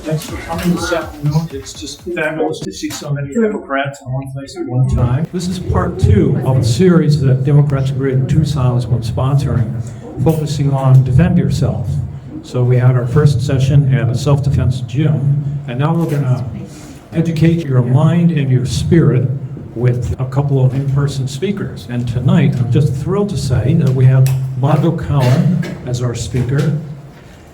Thanks for coming this afternoon. It's just fabulous to see so many Democrats in one place at one time. This is part 2 of a series that Democrats of Greater Tucson has been sponsoring, focusing on defend yourself. So we had our first session at a self-defense gym, and now we're going to educate your mind and your spirit with a couple of in-person speakers. And tonight, I'm just thrilled to say that we have Margo Cowan as our speaker.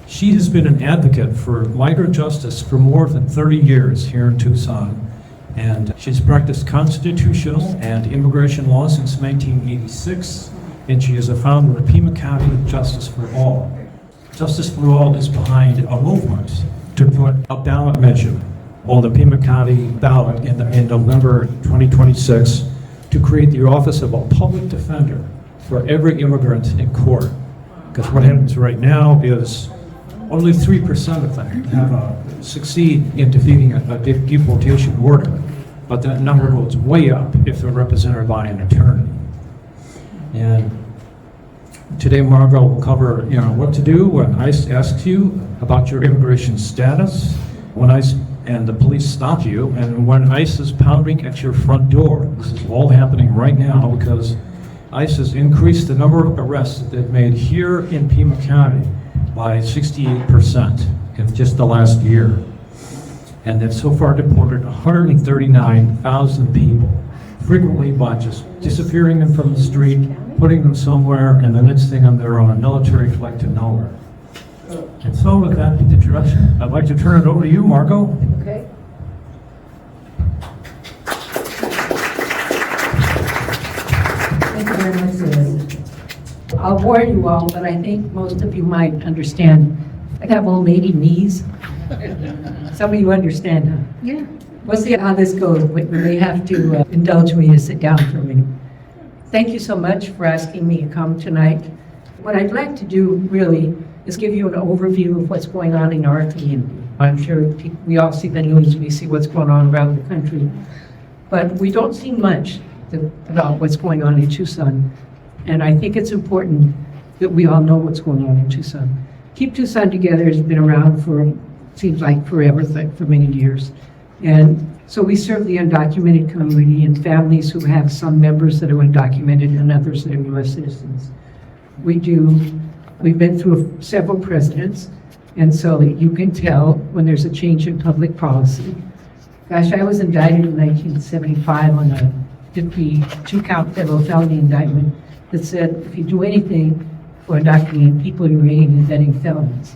She has been an advocate for migrant justice for more than 30 years here in Tucson. And she's practiced constitutional and immigration law since 1986. And she is a founder of Pima County Justice for All. Justice for All is behind a movement to put a ballot measure on the Pima County ballot in November 2026 to create the office of a public defender for every immigrant in court. Because what happens right now is only 3% of them have succeed in defeating a deportation order, but that number goes way up if they're represented by an attorney. And today, Margo will cover, what to do when ICE asks you about your immigration status, when ICE and the police stop you, and when ICE is pounding at your front door. This is all happening right now because ICE has increased the number of arrests that they've made here in Pima County by 68% in just the last year. And they've so far deported 139,000 people, frequently by just disappearing them from the street, putting them somewhere, and the next thing they're on a military flight to nowhere. And so with that introduction, I'd like to turn it over to you, Margo. Okay. Thank you very much, Liz. I'll warn you all, but I think most of you might understand. I have old lady knees. Some of you understand, huh? Yeah. We'll see how this goes when they have to indulge me to sit down for a minute. Thank you so much for asking me to come tonight. What I'd like to do really is give you an overview of what's going on in our community. I'm sure we all see the news, we see what's going on around the country, but we don't see much about what's going on in Tucson. And I think it's important that we all know what's going on in Tucson. Keep Tucson Together has been around for, seems like forever, for many years. And so we serve the undocumented community and families who have some members that are undocumented and others that are U.S. citizens. We've been through several presidents, and so you can tell when there's a change in public policy. Gosh, I was indicted in 1975 on a 52-count federal felony indictment that said if you do anything for undocumented people, you're aiding and abetting felonies.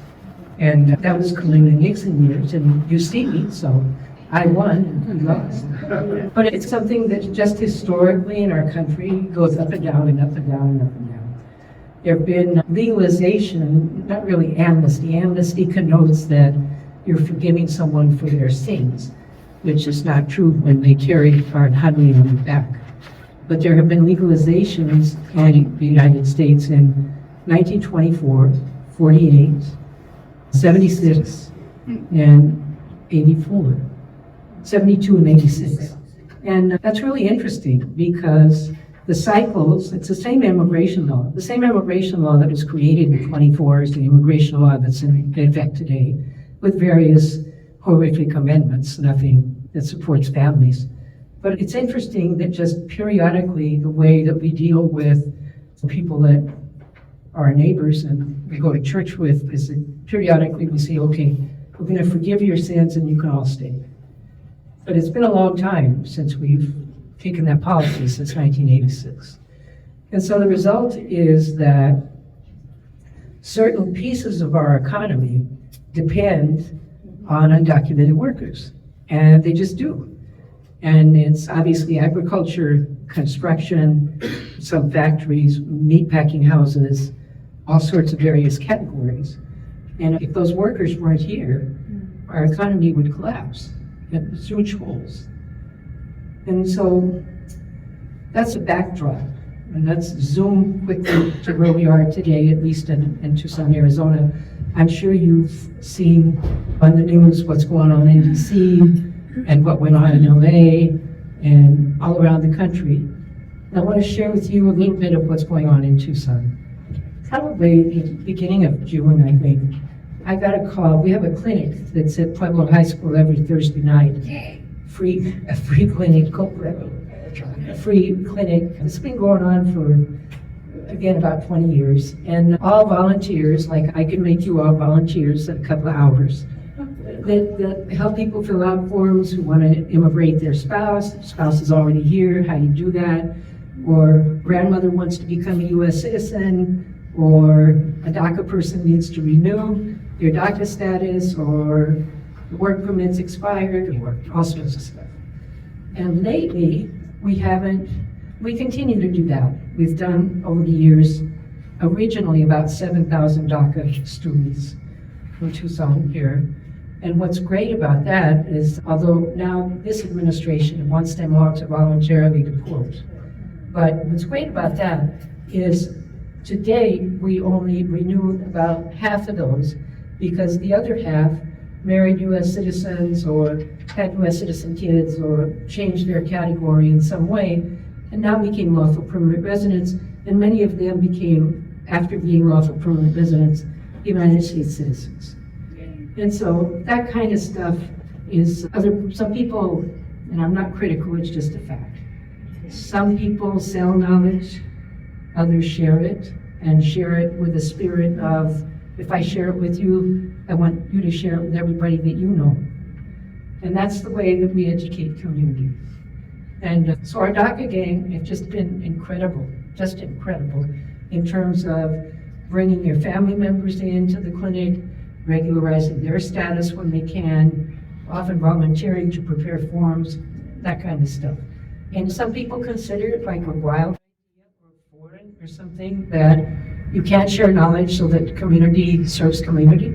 And that was Clinton and Nixon years, and you see me, so I won and he lost. But it's something that just historically in our country goes up and down and up and down and up and down. There have been legalization, not really amnesty. Amnesty connotes that you're forgiving someone for their sins, which is not true when they carry our honey on their back. But there have been legalizations in the United States in 1924, 48, 76, and 84, 72 and 86. And that's really interesting because the cycles, it's the same immigration law. The same immigration law that was created in 24 is the immigration law that's in effect today, with various horrific amendments, nothing that supports families. But it's interesting that just periodically the way that we deal with people that are our neighbors and we go to church with is that periodically we say, okay, we're going to forgive your sins and you can all stay. But it's been a long time since we've taken that policy, since 1986. And so the result is that certain pieces of our economy depend on undocumented workers, and they just do. And it's obviously agriculture, construction, some factories, meatpacking houses, all sorts of various categories. And if those workers weren't here, our economy would collapse. It was huge holes. And so that's a backdrop. And let's zoom quickly to where we are today, at least in Tucson, Arizona. I'm sure you've seen on the news what's going on in DC and what went on in LA and all around the country. And I want to share with you a little bit of what's going on in Tucson. Probably the beginning of June, I think, I got a call. We have a clinic that's at Pueblo High School every Thursday night. A free clinic, a free clinic. It's been going on for, again, about 20 years. And all volunteers, like I can make you all volunteers in a couple of hours, that help people fill out forms who want to immigrate their spouse. The spouse is already here, how you do that. Or grandmother wants to become a U.S. citizen, or a DACA person needs to renew their DACA status, or the work permit's expired, or all sorts of stuff. And lately, we continue to do that. We've done over the years, originally about 7,000 DACA students from Tucson here. And what's great about that is, although now this administration wants them all to voluntarily deport, but what's great about that is today we only renewed about half of those, because the other half married U.S. citizens or had U.S. citizen kids or changed their category in some way, and now became lawful permanent residents, and many of them became, after being lawful permanent residents, United States citizens. And so that kind of stuff is some people, and I'm not critical, it's just a fact. Some people sell knowledge, others share it, and share it with a spirit of, if I share it with you, I want you to share it with everybody that you know. And that's the way that we educate community. And so our DACA gang have just been incredible, just incredible, in terms of bringing their family members into the clinic, regularizing their status when they can, often volunteering to prepare forms, that kind of stuff. And some people consider it like a wild idea or foreign or something, that you can't share knowledge so that community serves community.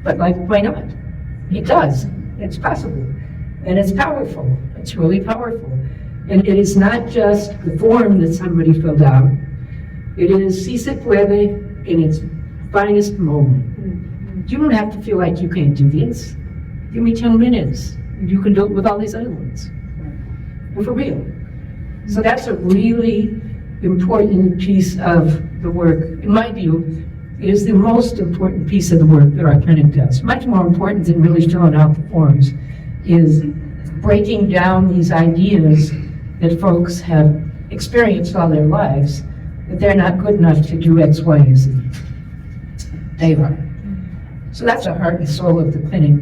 But like, why not? It does. It's possible. And it's powerful. It's really powerful. And it is not just the form that somebody filled out. It is si se puede in its finest moment. You don't have to feel like you can't do this. Give me 10 minutes. You can do it with all these other ones. And for real. So that's a really important piece of the work. In my view, it is the most important piece of the work that our clinic does. Much more important than really filling out the forms is breaking down these ideas that folks have experienced all their lives, that they're not good enough to do X, Y, and Z. They are. So that's the heart and soul of the clinic.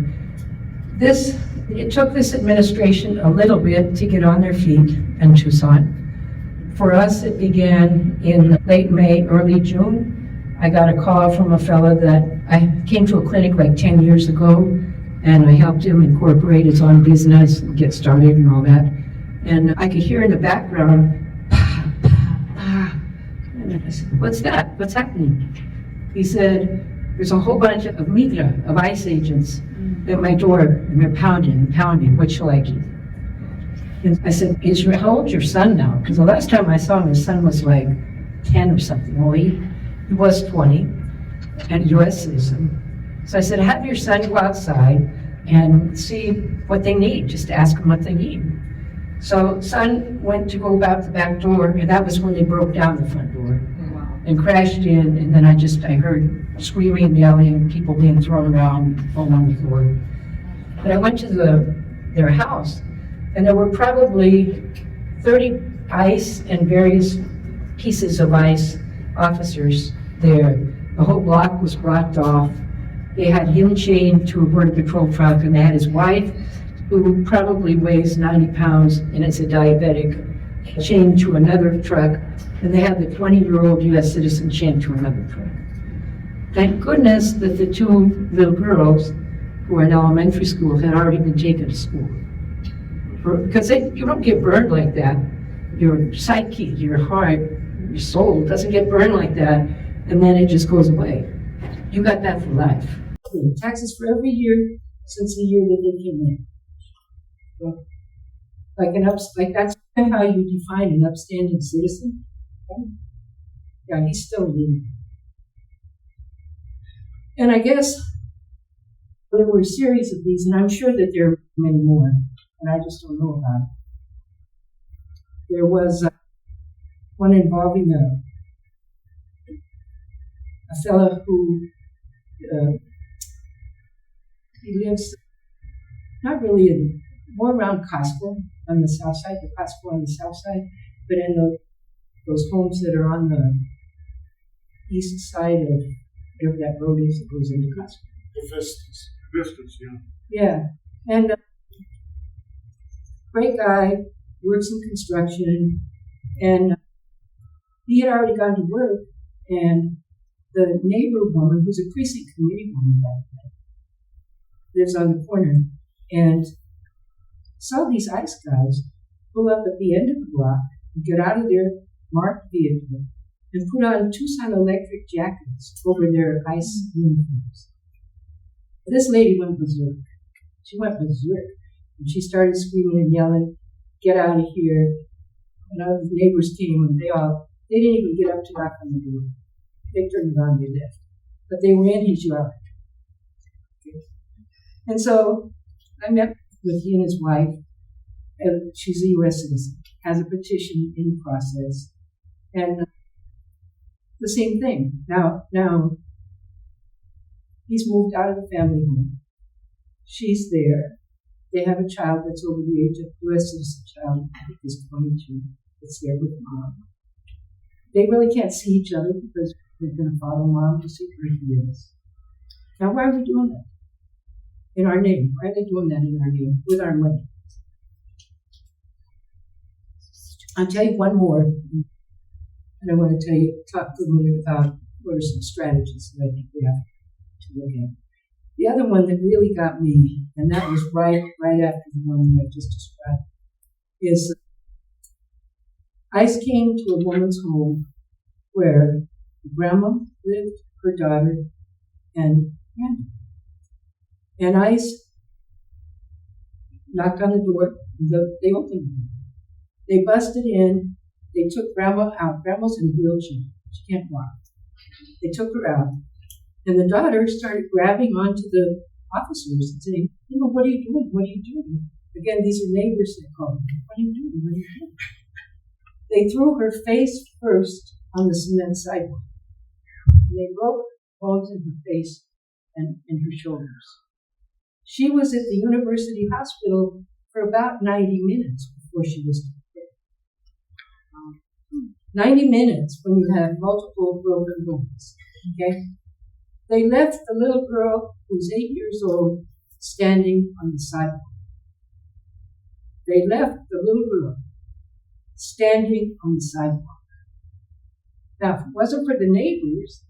It took this administration a little bit to get on their feet in Tucson. For us, it began in late May, early June. I got a call from a fellow that I came to a clinic like 10 years ago, and I helped him incorporate his own business and get started and all that. And I could hear in the background, pa, pa, pa. And I said, what's that? What's happening? He said, there's a whole bunch of migra, of ICE agents, at my door, and they're pounding and pounding. What shall I do? And I said, how old's your son now? Because the last time I saw him, his son was like 10 or something. Well, he was 20, and a U.S. citizen. So I said, have your son go outside and see what they need. Just ask them what they need. So son went to go out the back door, and that was when they broke down the front door and crashed in, and then I heard screaming and yelling, people being thrown around, foam on the floor. But I went to their house, and there were probably 30 ICE and various pieces of ICE officers there. The whole block was blocked off. They had him chained to a border patrol truck, and they had his wife, who probably weighs 90 pounds and is a diabetic, chained to another truck, and they had the 20-year-old U.S. citizen chained to another truck. Thank goodness that the two little girls who were in elementary school had already been taken to school. Because you don't get burned like that. Your psyche, your heart, your soul doesn't get burned like that, and then it just goes away. You got that for life. Taxes for every year since the year that they came in. Like that's how you define an upstanding citizen. Right? Yeah, he's still living. And I guess there were a series of these, and I'm sure that there are many more, and I just don't know about it. There was one involving a fellow who he lives not really more around Costco on the south side, the Costco on the south side, but in those homes that are on the east side of whatever that road is that goes into Costco. The Vistas, yeah. Yeah, and great guy, works in construction, and he had already gone to work, and the neighbor woman, who's a precinct committee woman back then, lives on the corner, and saw these ICE guys pull up at the end of the block, get out of their marked vehicle, and put on Tucson electric jackets over their ICE uniforms. This lady went berserk. She went berserk. And she started screaming and yelling, "Get out of here." And all the neighbors came, and they didn't even get up to knock on the door. They turned around, they left. But they were in his yard. And so I met with he and his wife, and she's a U.S. citizen, has a petition in process, and the same thing. Now he's moved out of the family home. She's there. They have a child that's over the age of U.S. citizen child, I think is 22. It's there with mom. They really can't see each other because they're going to follow mom to see where he is. Now, why are we doing that? In our name. Why are they doing that in our name? With our money. I'll tell you one more. And I want to talk for a minute about what are some strategies that I think we have to look at. The other one that really got me, and that was right after the one that I just described, is ICE came to a woman's home where grandma lived, her daughter, and grandma. And ICE knocked on the door, they opened it. They busted in, they took grandma out. Grandma's in a wheelchair, she can't walk. They took her out. And the daughter started grabbing onto the officers and saying, "What are you doing? What are you doing?" Again, these are neighbors that called me. "What are you doing? What are you doing?" They threw her face first on the cement sidewalk. And they broke bones in her face and in her shoulders. She was at the university hospital for about 90 minutes before she was declared. 90 minutes when you have multiple broken bones. Okay? They left the little girl who's 8 years old standing on the sidewalk. They left the little girl standing on the sidewalk. Now, if it wasn't for the neighbors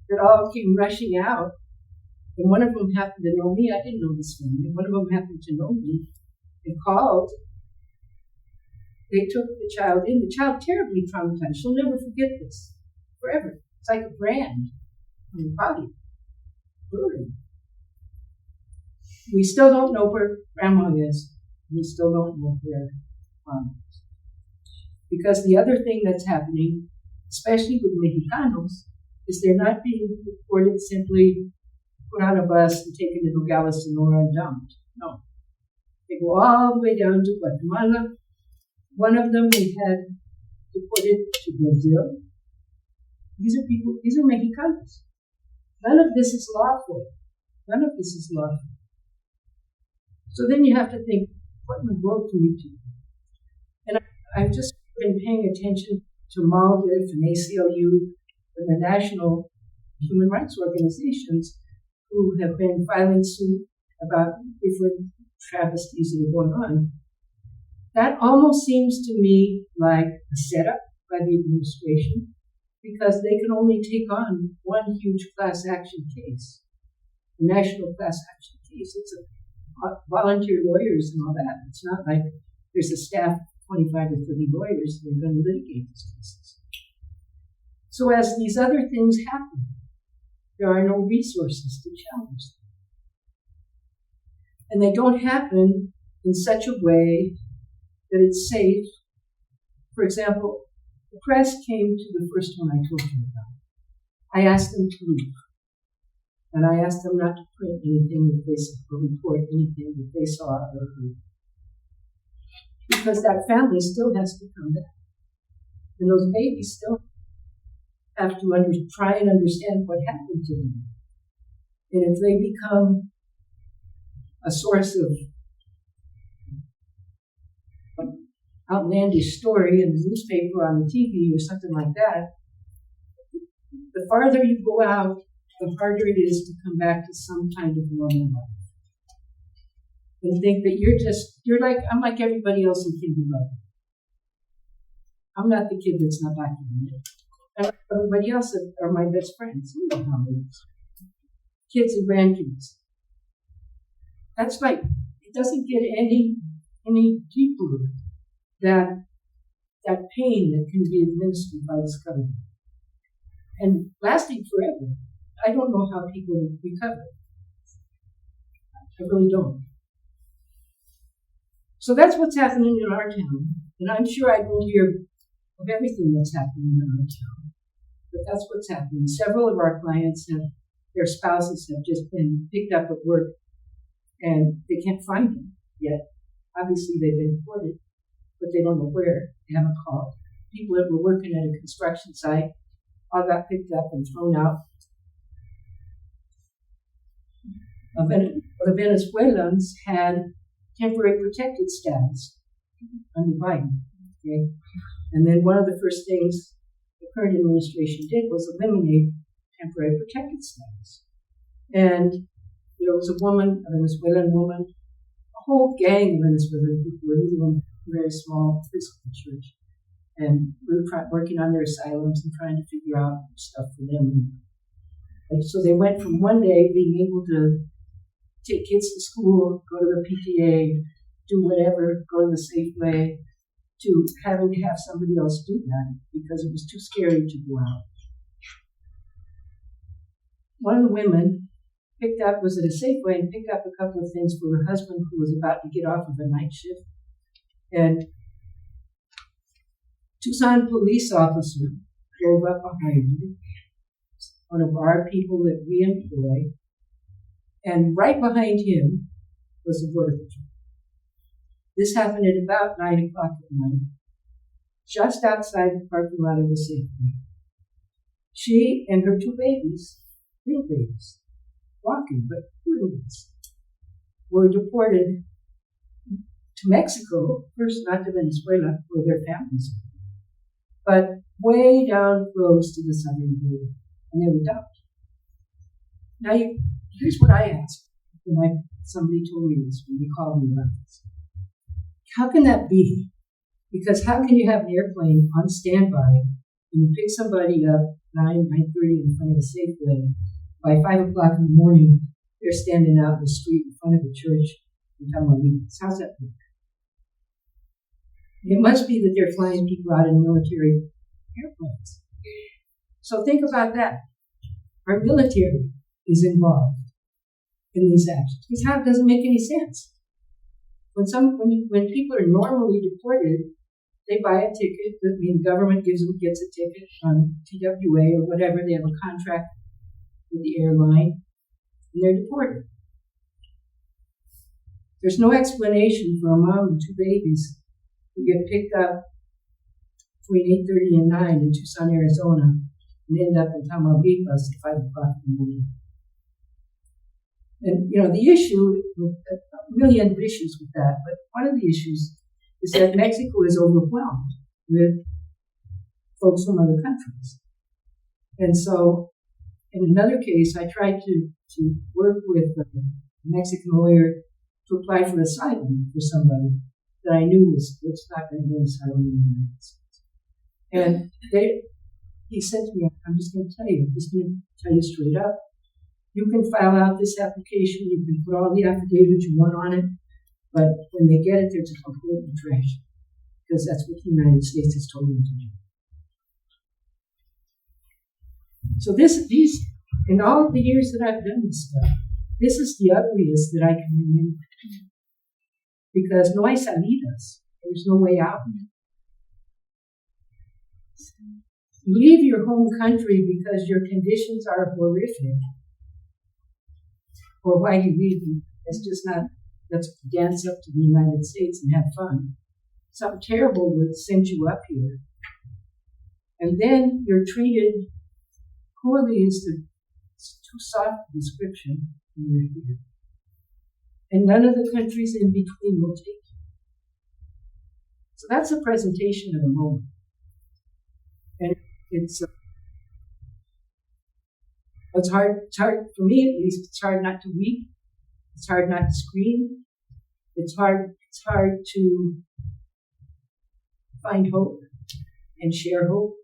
that all came rushing out, and one of them happened to know me, I didn't know this family, one of them happened to know me, and called, they took the child in. The child terribly traumatized. She'll never forget this, forever. It's like a brand on the body. Burden. We still don't know where grandma is. We still don't know where mom is. Because the other thing that's happening, especially with Mexicanos, is they're not being reported simply put on a bus and taken to Nogales, Sonora, and dumped. No. They go all the way down to Guatemala. One of them we had deported to Brazil. These are Mexicanos. None of this is lawful. None of this is lawful. So then you have to think, what in the world can we do? And I've just been paying attention to Maldiv and ACLU and the national human rights organizations who have been filing suit about different travesties that are going on. That almost seems to me like a setup by the administration, because they can only take on one huge class action case, a national class action case. It's a volunteer lawyers and all that. It's not like there's a staff of 25 or 30 lawyers that are going to litigate these cases. So as these other things happen, there are no resources to challenge them. And they don't happen in such a way that it's safe. For example, the press came to the first one I told you about. I asked them to leave. And I asked them not to print anything that they saw or report anything that they saw or heard. Because that family still has to come back. And those babies still have to try and understand what happened to them. And if they become a source of an outlandish story in the newspaper, on the TV, or something like that, the farther you go out, the harder it is to come back to some kind of normal life. And think that I'm like everybody else in kindergarten. I'm not the kid that's not documented. Everybody else are my best friends. You know how it is. Kids and grandkids. That's like, it doesn't get any deeper, that pain that can be administered by this government. And lasting forever. I don't know how people recover. I really don't. So that's what's happening in our town. And I'm sure I don't hear of everything that's happening in our town. But that's what's happening. Several of our clients their spouses have just been picked up at work and they can't find them yet. Obviously they've been deported, but they don't know where. They haven't called. People that were working at a construction site all got picked up and thrown out. The Venezuelans had temporary protected status under Biden. Okay? And then one of the first things the current administration did was eliminate temporary protected status. And there was a Venezuelan woman, a whole gang of Venezuelan people were living in a very small Christian church. And we were working on their asylums and trying to figure out stuff for them. And so they went from one day being able to take kids to school, go to the PTA, do whatever, go to the Safeway, to having to have somebody else do that because it was too scary to go out. One of the women was at a Safeway and picked up a couple of things for her husband who was about to get off of a night shift. And Tucson police officer drove up behind her, one of our people that we employ, and right behind him was the Border Patrol. This happened at about 9 o'clock at night, just outside the parking lot of the Safeway. She and her two babies, real babies, walking, but little ones, were deported to Mexico, first not to Venezuela, where their families are, but way down close to the southern border, and they were dumped. Now, here's what I asked when somebody told me this, when they called me about this. How can that be? Because how can you have an airplane on standby and you pick somebody up 9:30 in front of a Safeway, by 5 o'clock in the morning, they're standing out in the street in front of a church in Tamaulipas. How's that work? It must be that they're flying people out in military airplanes. So think about that. Our military is involved in these actions. Because how it doesn't make any sense. When people are normally deported, they buy a ticket. The government gets a ticket on TWA or whatever. They have a contract with the airline, and they're deported. There's no explanation for a mom and two babies who get picked up between 8:30 and 9 in Tucson, Arizona, and end up in Tamaulipas at 5 o'clock in the morning. And, the issue, a million issues with that, but one of the issues is that Mexico is overwhelmed with folks from other countries. And so, in another case, I tried to work with a Mexican lawyer to apply for asylum for somebody that I knew was not going to get asylum in the United States. And he said to me, I'm just going to tell you straight up, you can file out this application, you can put all the affidavits you want on it, but when they get it, they're just completely trash, because that's what the United States has told them to do. So these, in all of the years that I've done this stuff, this is the ugliest that I can remember. Because no hay salidas. There's no way out. Leave your home country because your conditions are horrific. Or why you leave them. It's just not, let's dance up to the United States and have fun. Something terrible would send you up here. And then you're treated poorly as to too soft a description when you're here. And none of the countries in between will take you. So that's a presentation of the moment. And it's hard for me at least, it's hard not to weep. It's hard not to scream. It's hard to find hope and share hope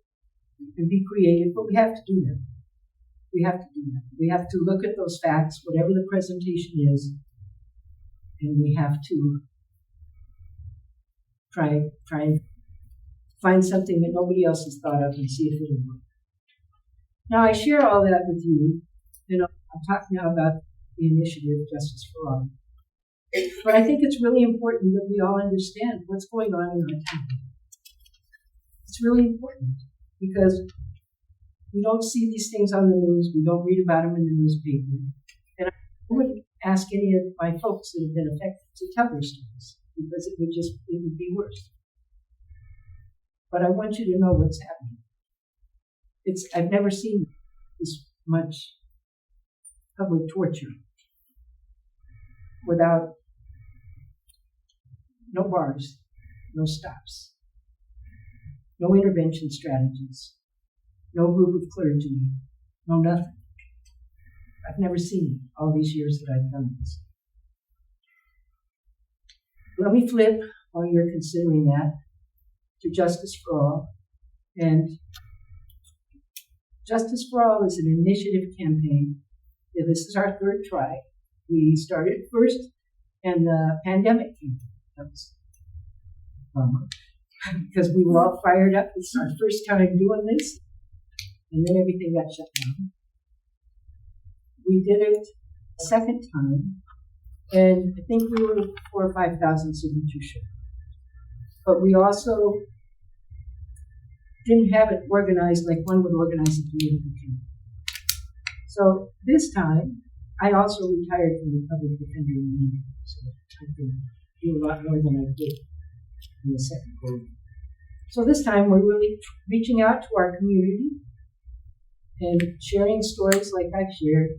and be creative, but we have to do that. We have to do that. We have to look at those facts, whatever the presentation is, and we have to try and find something that nobody else has thought of and see if it'll work. Now, I share all that with you, and I'll talk now about the initiative Justice for All. But I think it's really important that we all understand what's going on in our town. It's really important because we don't see these things on the news, we don't read about them in the newspaper. And I wouldn't ask any of my folks that have been affected to tell their stories because it would be worse. But I want you to know what's happening. I've never seen this much public torture without no bars, no stops, no intervention strategies, no group of clergy, no nothing. I've never seen it all these years that I've done this. Let me flip, while you're considering that, to Justice for All. And Justice for All is an initiative campaign. This is our third try. We started first, and the pandemic came. That was a bummer, because we were all fired up. It's our first time doing this, and then everything got shut down. We did it a second time, and I think we were 4,000 or 5,000 signatures short. But we also didn't have it organized like one would organize a political campaign. So this time, I also retired from the public defender union, so I can do a lot more than I did in the second go. So this time, we're really reaching out to our community and sharing stories like I've shared,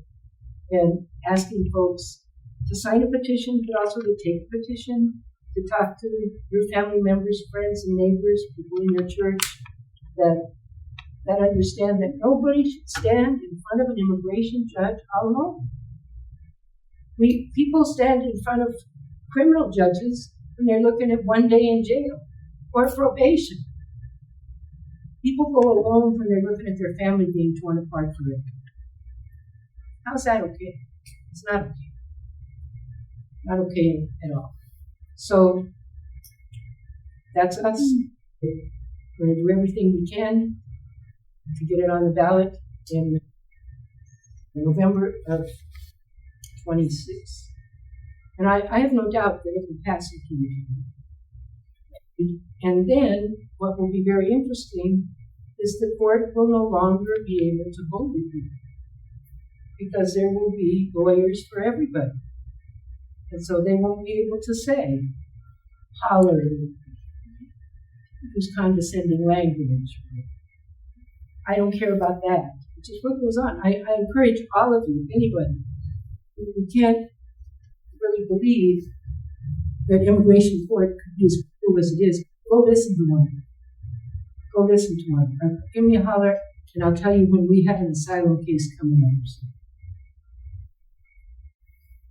and asking folks to sign a petition, but also to take a petition, to talk to your family members, friends, and neighbors, people in your church that understand that nobody should stand in front of an immigration judge alone. People stand in front of criminal judges when they're looking at 1 day in jail or probation. People go alone when they're looking at their family being torn apart forever. How's that okay? It's not okay. Not okay at all. So that's us. We're going to do everything we can to get it on the ballot in November of 26. And I have no doubt that it will pass the community. And then what will be very interesting is the court will no longer be able to hold it, because there will be lawyers for everybody. And so they won't be able to say, holler, use condescending language. I don't care about that. It's just what goes on. I encourage all of you, anybody, who can't really believe that immigration court could be as cool as it is, go listen to one. Go listen to one. Give me a holler, and I'll tell you when we have an asylum case coming up.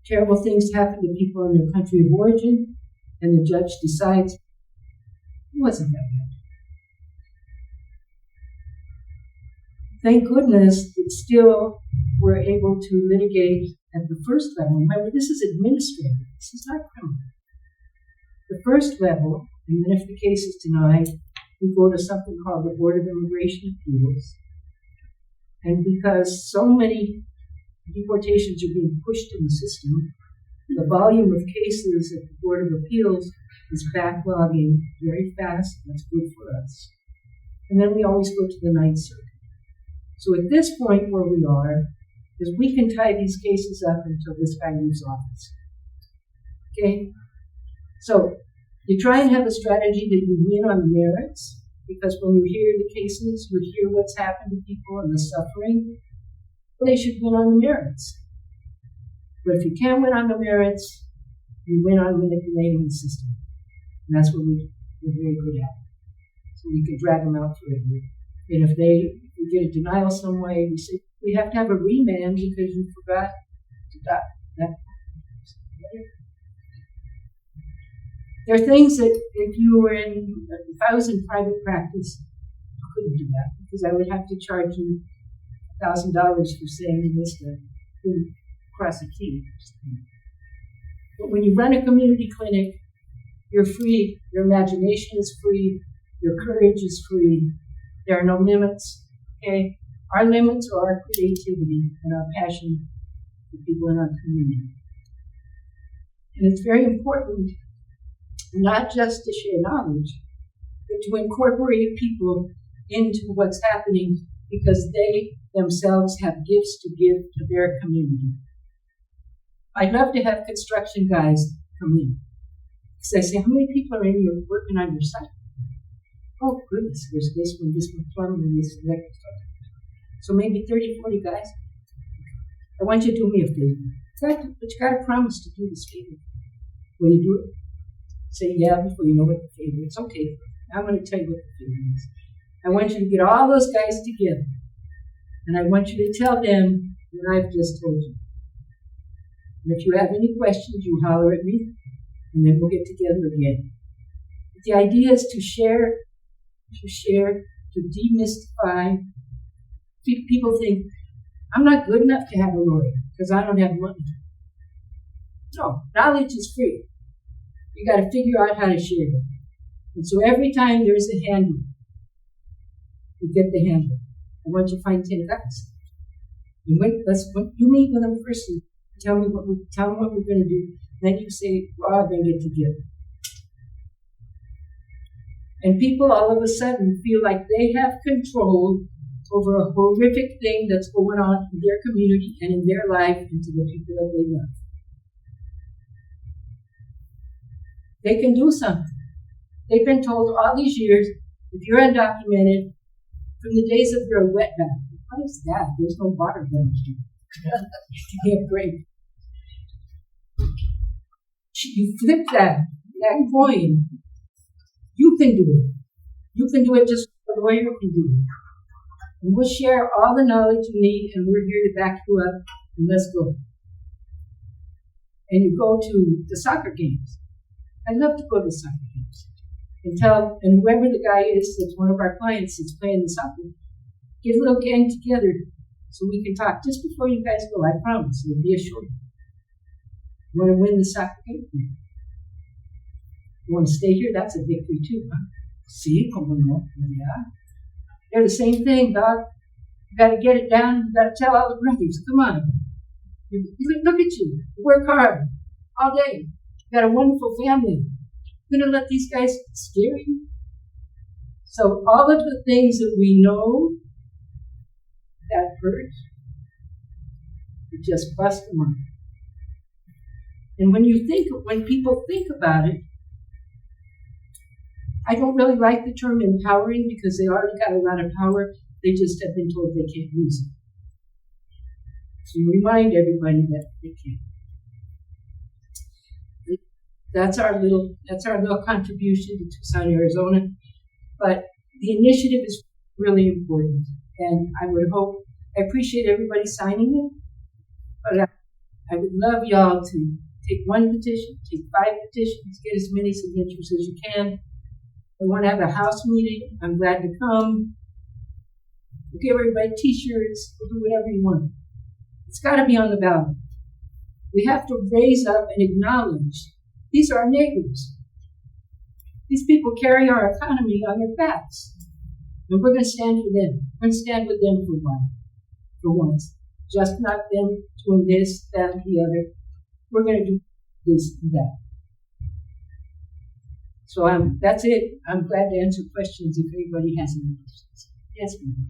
Terrible things happen to people in their country of origin, and the judge decides it wasn't that bad. Thank goodness that still we're able to litigate at the first level. Remember, this is administrative. This is not criminal. The first level, and then if the case is denied, we go to something called the Board of Immigration Appeals. And because so many deportations are being pushed in the system, the volume of cases at the Board of Appeals is backlogging very fast. That's good for us. And then we always go to the Ninth Circuit. So at this point where we are, is we can tie these cases up until this guy leaves office. Okay? So you try and have a strategy that you win on the merits, because when you hear the cases, you hear what's happened to people and the suffering. They should win on the merits. But if you can't win on the merits, you win on manipulating the system. And that's what we're very good at. So we can drag them out forever. And if we get a denial some way, we say, we have to have a remand because you forgot to that. There are things that if I was in private practice, I couldn't do that because I would have to charge you $1,000 for saying you missed a thing across a key. But when you run a community clinic, you're free. Your imagination is free. Your courage is free. There are no limits. Okay? Our limits are our creativity and our passion for people in our community. And it's very important not just to share knowledge, but to incorporate people into what's happening because they themselves have gifts to give to their community. I'd love to have construction guys come in. Because I say, how many people are in here working on your site? Oh, goodness, there's this one, plumbing, this electric stuff. So maybe 30, 40 guys. I want you to do me a favor. But you got to promise to do this favor. Will you do it? Say yeah before you know what the favor is. Okay, I'm going to tell you what the favor is. I want you to get all those guys together. And I want you to tell them what I've just told you. And if you have any questions, you holler at me, and then we'll get together again. But the idea is to share, to demystify. People think, I'm not good enough to have a lawyer because I don't have money. No, knowledge is free. You got to figure out how to share it. And so every time there's a handle, you get the handle. I want you to find 10 guys. You meet with them first and tell them what we're going to do. Then you say, we're all going to get together. And people all of a sudden feel like they have control over a horrific thing that's going on in their community and in their life and to the people that they love. They can do something. They've been told all these years, if you're undocumented, from the days of your wetback, what is that? There's no water down here. You can't break. You flip that coin. You can do it. You can do it just like a lawyer can do it. And we'll share all the knowledge you need, and we're here to back you up, and let's go. And you go to the soccer games. I love to go to soccer games. And whoever the guy is that's one of our clients that's playing the soccer, get a little gang together so we can talk just before you guys go. I promise, it'll be a short. You want to win the soccer game? You want to stay here? That's a victory too, huh? See, como no, yeah. They're the same thing, dog. You got to get it down. You got to tell all the brothers, come on. Look at you. You work hard all day. You got a wonderful family. You're going to let these guys scare you? So all of the things that we know that hurt, you just bust them up. And when people think about it, I don't really like the term empowering because they already got a lot of power. They just have been told they can't use it. So you remind everybody that they can't. That's our little contribution to Tucson, Arizona. But the initiative is really important. And I appreciate everybody signing it. But I would love y'all to take one petition, take 5 petitions, get as many signatures as you can. I want to have a house meeting. I'm glad to come. We'll give everybody t-shirts. We'll do whatever you want. It's got to be on the ballot. We have to raise up and acknowledge these are our neighbors. These people carry our economy on their backs. And we're going to stand for them. We're going to stand with them for a while, for once. Just not them doing this, that, and the other. We're going to do this and that. So that's it. I'm glad to answer questions if anybody has any questions. Yes, ma'am.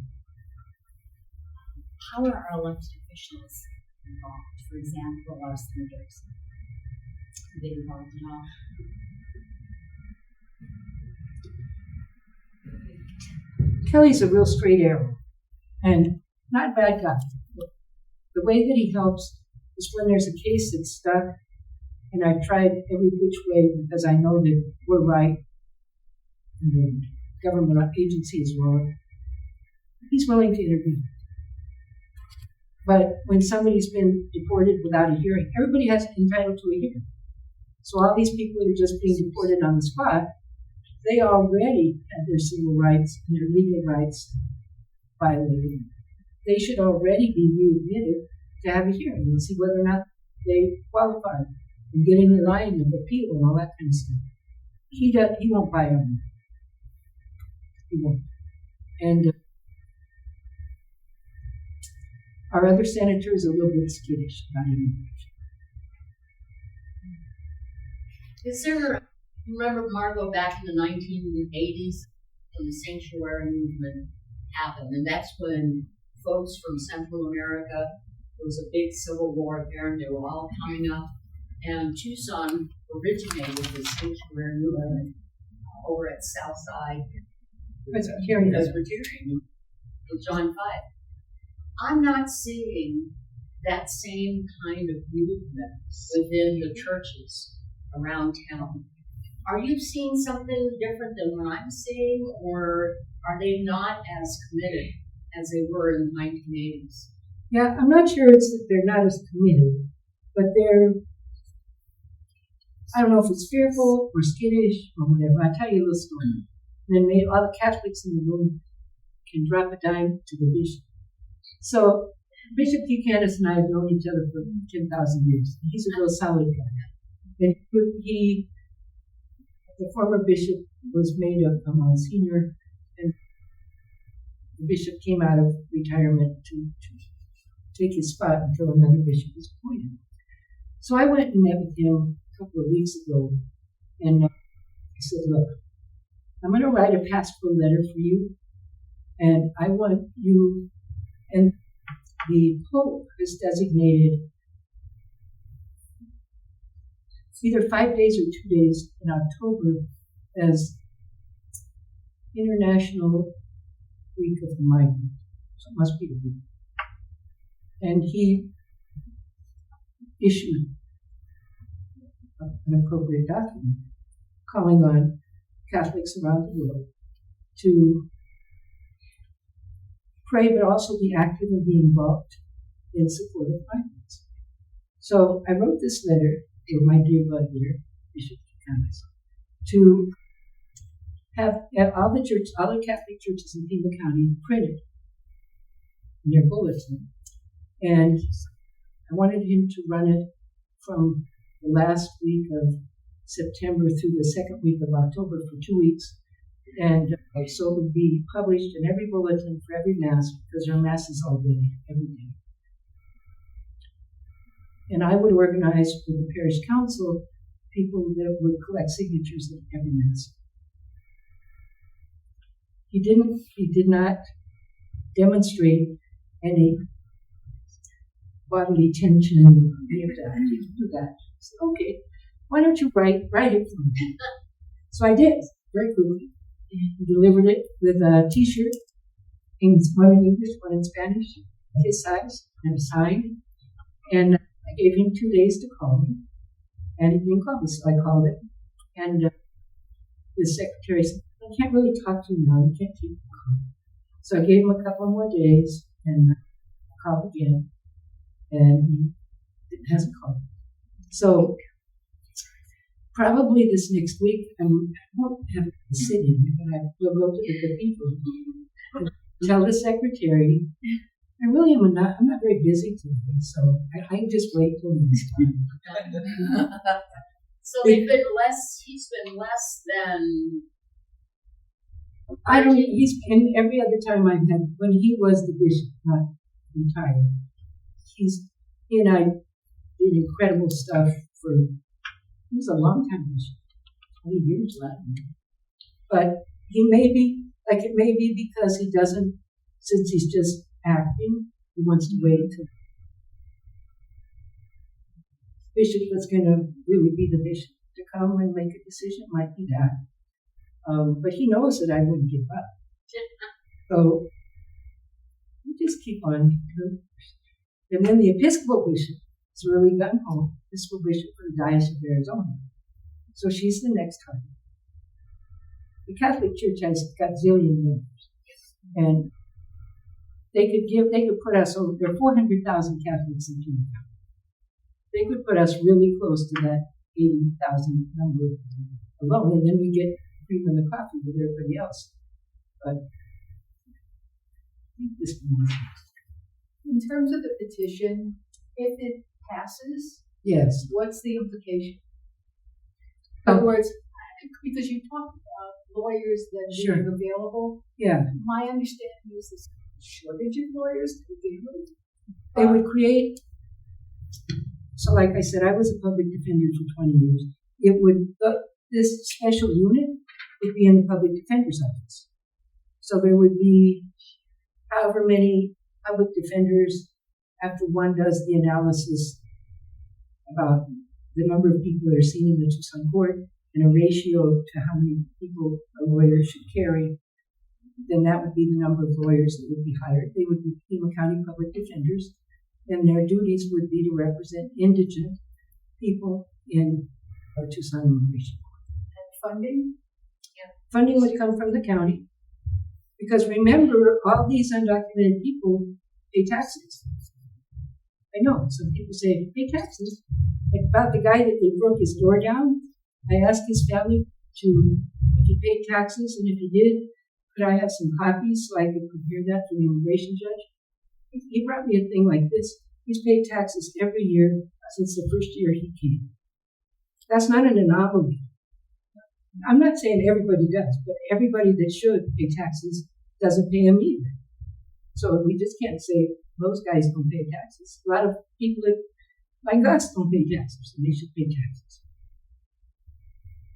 How are our elected officials involved? For example, our senators. Are they involved at all? Kelly's a real straight arrow and not a bad guy. the way that he helps is when there's a case that's stuck, and I've tried every which way because I know that we're right and the government agency is wrong. He's willing to intervene. But when somebody's been deported without a hearing, everybody has entitled to a hearing. So all these people that are just being deported on the spot, they already have their civil rights and their legal rights violated. They should already be readmitted to have a hearing and see whether or not they qualify and get in the line of appeal and all that kind of stuff. He won't buy on that. He won't. And our other senator is a little bit skittish about immigration. Is there, remember Margo back in the 1980s when the sanctuary movement happened, and that's when folks from Central America, there was a big civil war there, and they were all coming up, and Tucson originated the sanctuary movement over at Southside Presbyterian. With John 5. I'm not seeing that same kind of movement within the churches around town. Are you seeing something different than what I'm seeing, or are they not as committed as they were in the 1980s? Yeah, I'm not sure it's that they're not as committed, but they're, I don't know if it's fearful or skittish or whatever. I'll tell you a little story. And then maybe all the Catholics in the room can drop a dime to the bishop. So Bishop Buchanan and I have known each other for 10,000 years. He's a real solid guy. And he, the former bishop, was made a Monsignor, and the bishop came out of retirement to take his spot until another bishop was appointed. So I went and met with him a couple of weeks ago, and I said, look, I'm going to write a pastoral letter for you, and I want you, and the Pope has designated either 5 days or 2 days in October as International Week of the Migrant. So it must be the week. And he issued an appropriate document calling on Catholics around the world to pray but also be active and be involved in support of migrants. So I wrote this letter to my dear Blvd, Bishop Buchanan, to have all the Catholic churches in Pima County printed in their bulletin. And I wanted him to run it from the last week of September through the second week of October for 2 weeks. And so it would be published in every bulletin for every Mass, because there are Masses all day, every day. And I would organize with the parish council people that would collect signatures at every Mass. He did not demonstrate any bodily tension or any of that. He didn't do that. I said, okay, why don't you write it for me? So I did, very quickly. He delivered it with a T-shirt, one in English, one in Spanish, his size, and signed. And I gave him 2 days to call me, and he didn't call me, so I called him. And the secretary said, I can't really talk to you now, you can't take the call. So I gave him a couple more days, and I called again, and he hasn't called. So probably this next week, I won't have a sit-in, but I will go to the cathedral and tell the secretary, I'm not very busy today, so I can just wait till next time. So he's been less than... He's been every other time I've had, when he was the bishop, not retired, he and I did incredible stuff he was a long time bishop, 20 years left. But it may be because he doesn't, since he's just acting, he wants to wait until bishop that's going to really be the bishop to come and make a decision. It might be that. But he knows that I wouldn't give up. So we just keep on. And then the Episcopal bishop is really gung-ho, Episcopal bishop for the Diocese of Arizona. So she's the next target. The Catholic Church has got zillion members. And they could put us over, there are 400,000 Catholics in Pima County. They could put us really close to that 80,000 number alone, and then we get cream in the coffee with everybody else. But I think this one. In terms of the petition, if it passes, Yes. what's the implication? In other words, because you talked about lawyers that Sure. being available, Yeah. my understanding is there's a shortage of lawyers to begin with. They would create, so like I said, I was a public defender for 20 years. This special unit would be in the public defender's office. So there would be however many public defenders after one does the analysis about the number of people that are seen in the Tucson court and a ratio to how many people a lawyer should carry, then that would be the number of lawyers that would be hired. They would be Pima County public defenders, and their duties would be to represent indigent people in our Tucson Immigration Court. And funding? Funding would come from the county, because remember, all these undocumented people pay taxes. I know, some people say, pay taxes. Like about the guy that they broke his door down, I asked his family if he paid taxes, and if he did, could I have some copies so I could compare that to the immigration judge? He brought me a thing like this. He's paid taxes every year since the first year he came. That's not an anomaly. I'm not saying everybody does, but everybody that should pay taxes doesn't pay them either. So we just can't say those guys don't pay taxes. A lot of people that, like us, don't pay taxes, and they should pay taxes.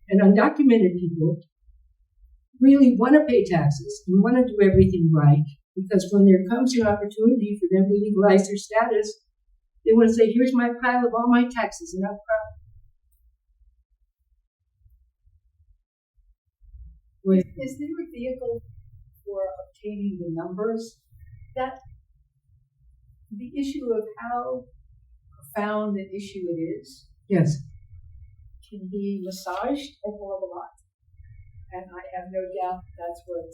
And undocumented people really want to pay taxes and want to do everything right, because when there comes an opportunity for them to legalize their status, they want to say, here's my pile of all my taxes, and I'm proud. Is there a vehicle for obtaining the numbers? That the issue of how profound an issue it is Yes. can be massaged a whole of a lot. And I have no doubt that's what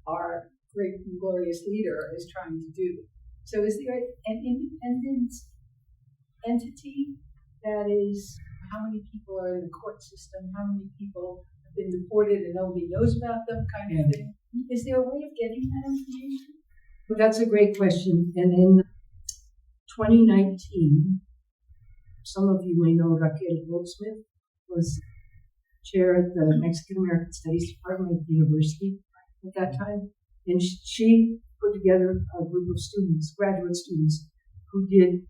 our great and glorious leader is trying to do. So is there an independent entity that is how many people are in the court system, how many people have been deported and nobody knows about them kind of thing? Is there a way of getting that information? Well, that's a great question. And in 2019, some of you may know Raquel Goldsmith was chair at the Mexican American Studies Department at the university at that time. And she put together a group of students, graduate students, who did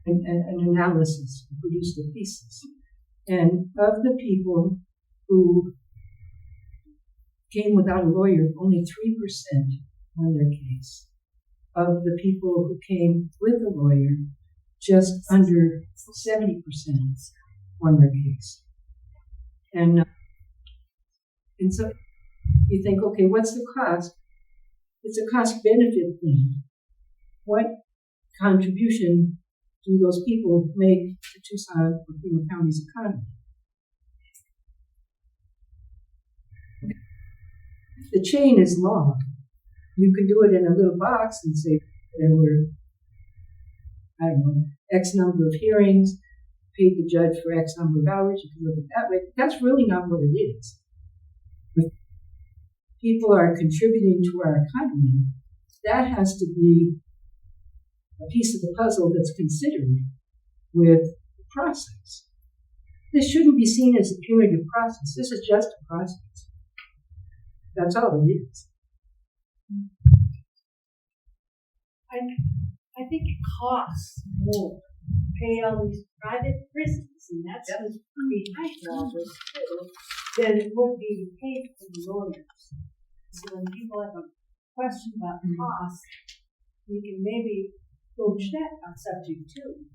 an analysis, produced a thesis. And of the people who came without a lawyer, only 3% won their case. Of the people who came with a lawyer, just under 70% won their case. And so you think, okay, what's the cost? It's a cost-benefit thing. What contribution do those people make to Tucson or Pima County's economy? The chain is long. You could do it in a little box and say there were, I don't know, X number of hearings, paid the judge for X number of hours. You can look at it that way. That's really not what it is. If people are contributing to our economy, that has to be a piece of the puzzle that's considered with the process. This shouldn't be seen as a punitive process. This is just a process. That's all it is. I think it costs more to pay all these private prisons, and that's what's behind all this too, than it would be to pay for the lawyers. So when people have a question about cost, you can maybe broach that subject too.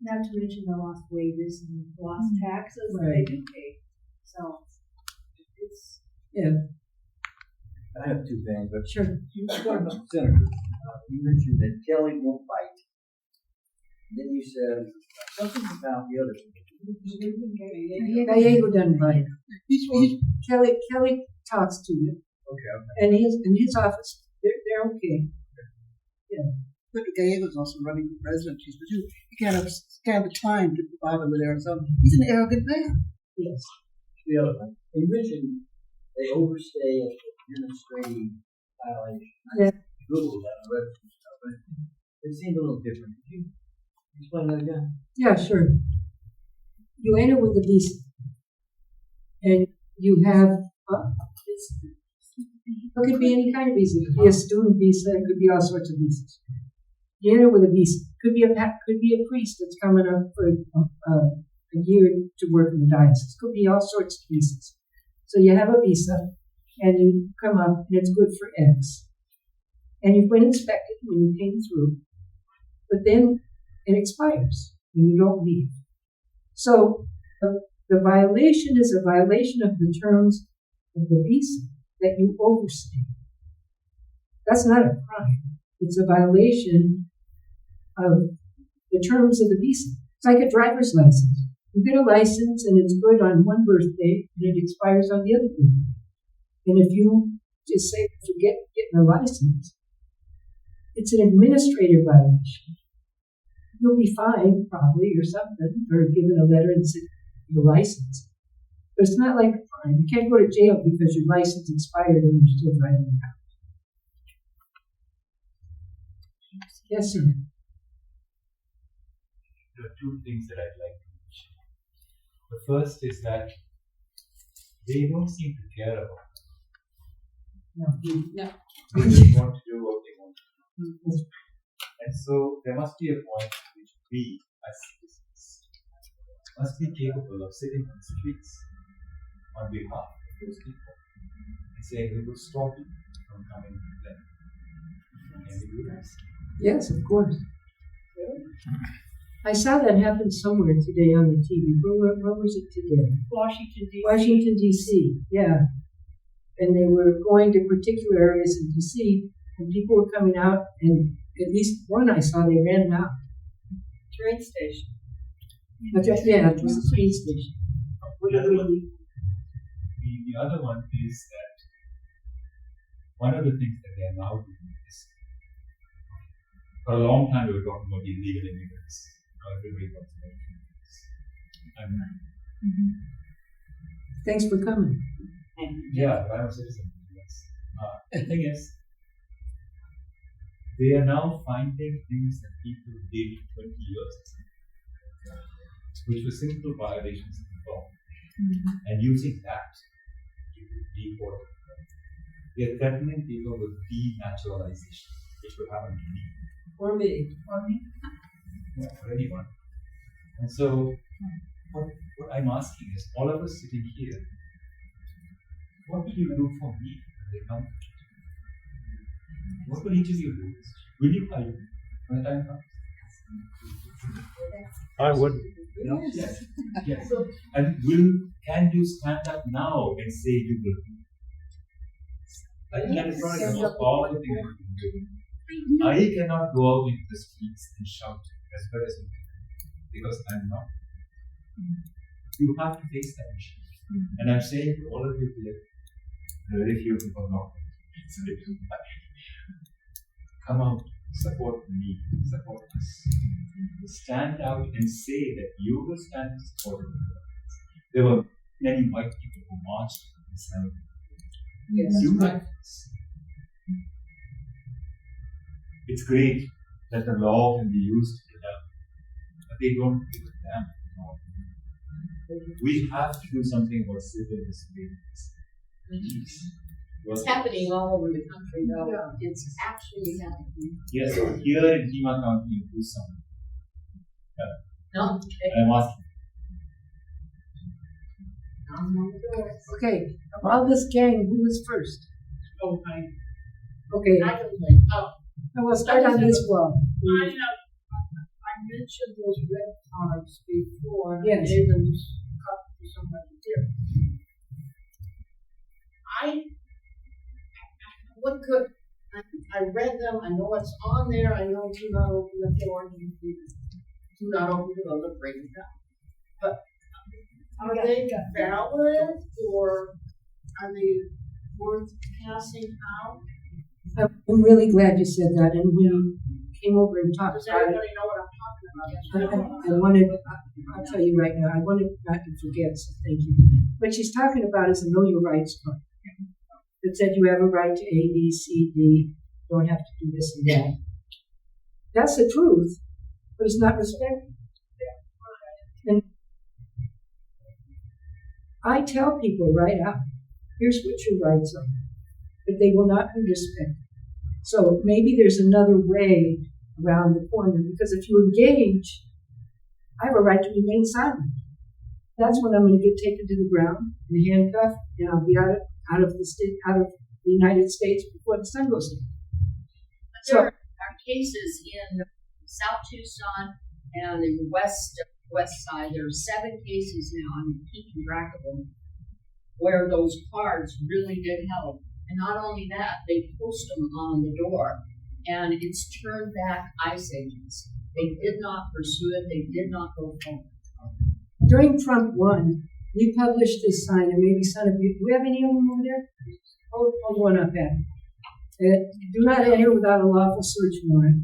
Not to mention the lost wages and lost taxes that they do pay. So it's Yeah. I have two things, but Sure. Senator, You mentioned that Kelly won't bite. Then you said something about the other. Gallego doesn't bite. Kelly talks to you, Okay. and in his office, they're okay. But Gallego's also running for presidency, but you can't have the time to bother with Arizona. He's an arrogant man. Yes. The other one. You mentioned they overstay of administrative violation. Yeah. Google that and read some stuff, but it seemed a little different. Could you explain that again? Yeah, sure. You enter with a visa, and you have, it could be any kind of visa. It could be a student visa. It could be all sorts of visas. You enter with a visa. Could be a priest that's coming up for a year to work in the diocese. Could be all sorts of visas. So you have a visa, and you come up, and it's good for X. And you've been inspected when you came through, but then it expires, and you don't leave. So the violation is a violation of the terms of the visa that you overstay. That's not a crime. It's a violation of the terms of the visa. It's like a driver's license. You get a license and it's good on one birthday and it expires on the other birthday. And if you just say, forget getting a license, it's an administrative violation. You'll be fined probably or something, or given a letter and said the license. But it's not like a crime. You can't go to jail because your license expired and you're still driving around. Yes, sir. There are two things that I'd like to mention. The first is that they don't seem to care about it. No. They just want to do what they want to do. And so there must be a point at which we, as citizens, must be capable of sitting on the streets on behalf of those people and saying we will stop you from coming to them. Can we do that? Yes, of course. I saw that happen somewhere today on the TV. Where was it today? Washington, D.C. Washington, D.C., yeah. And they were going to particular areas in D.C., and people were coming out, and at least one I saw, they ran them out. Train station. But yeah, it was a train station. The other one is that one of the things that they are now doing is, for a long time we were talking about illegal immigrants. Now everybody talks about immigrants. Thanks for coming. Yeah, I'm a citizen of the US. The thing is, they are now finding things that people did 20 years ago, which were simple violations of the law, and using that to deport them. They are threatening people with denaturalization, which will happen to me. Or me. Yeah, or anyone. And so, what I'm asking is, all of us sitting here, what will you do for me when they come? What will each of you do? Will you hire me when the time comes? I would. Yes. Yes. And can you stand up now and say you will? I think that is probably the most powerful thing that you can do. I cannot go out into the streets and shout as well as you can, because I'm not. You have to face that issue. And I'm saying to all of you here, very few people know. Come out, support me, support us. Stand out and say that you will stand in support of the There were many white people who marched in Selma. Yes. You like this. It's great that the law can be used to help, but they don't give a damn. We have to do something about civil disobedience. It's happening all over the country, though. Yeah. It's actually happening. Yes, here in Pima County in Tucson. No? I'm asking. Okay, of all this gang, who was first? Oh, I Okay, don't think. Oh, I will start on this wall. I mentioned those red cards before. Yes. They was cut to somebody different. What could I read them, I know what's on there, I know do not open the door, do not open the door, break it down. But are they valid, or are they worth passing out? I'm really glad you said that, and we came over and talked Does about it. everybody know what I'm talking about? I wanted, I'll tell you right now, I wanted not to forget, so thank you. What she's talking about is a Know Your Rights card that said you have a right to A, B, C, D, don't have to do this and that. That's the truth, but it's not respected. And I tell people right out, here's what your rights are, but they will not be respected. So maybe there's another way around the corner, because if you engage, I have a right to remain silent. That's when I'm going to get taken to the ground and handcuffed, and I'll be out of the United States before the sun goes down. But there are cases in South Tucson and in the west side. There are 7 cases now. I'm keeping track of them, where those cards really did help. And not only that, they post them on the door, and it's turned back ICE agents. They did not pursue it. They did not go forward. During Trump 1, we published this sign, and maybe some of you, do we have any of them over there? Hold one up at it. Do not enter without a lawful search warrant.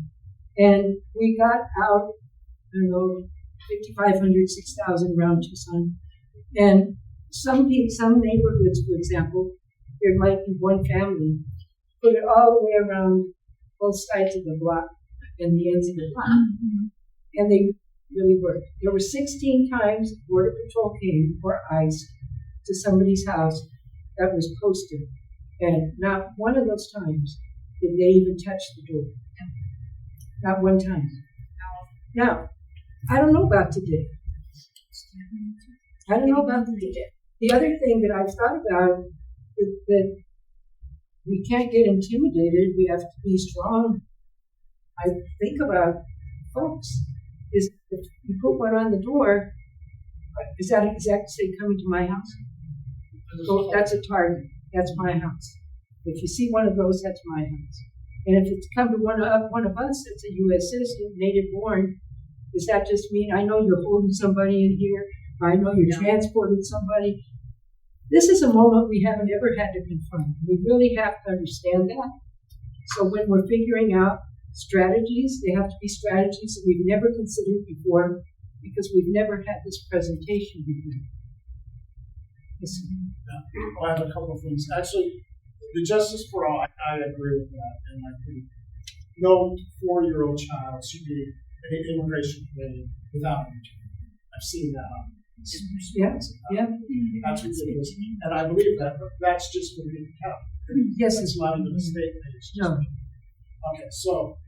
And we got out, I don't know, 5,500, 6,000 around Tucson. And some neighborhoods, for example, there might be one family, put it all the way around both sides of the block and the ends of the block. And they really worked. There were 16 times Border Patrol came, or ICE, to somebody's house that was posted. And not one of those times did they even touch the door. Not one time. Now, I don't know about today. I don't know about today. The other thing that I've thought about is that we can't get intimidated. We have to be strong. I think about folks. Is if you put one on the door, is that exact say coming to my house? So that's a target. That's my house. If you see one of those, that's my house. And if it's come to one of us that's a U.S. citizen, native born, does that just mean I know you're holding somebody in here, or I know you're transporting somebody? This is a moment we haven't ever had to confront. We really have to understand that. So when we're figuring out strategies, they have to be strategies that we've never considered before, because we've never had this presentation before. I have a couple of things. Actually, the Justice for All, I agree with that. And I think no 4-year-old child should be in an immigration committee without an attorney. I've seen that on That's ridiculous. And I believe that, but that's just going to be the count. Yes, it's not even a state page. No. Okay, so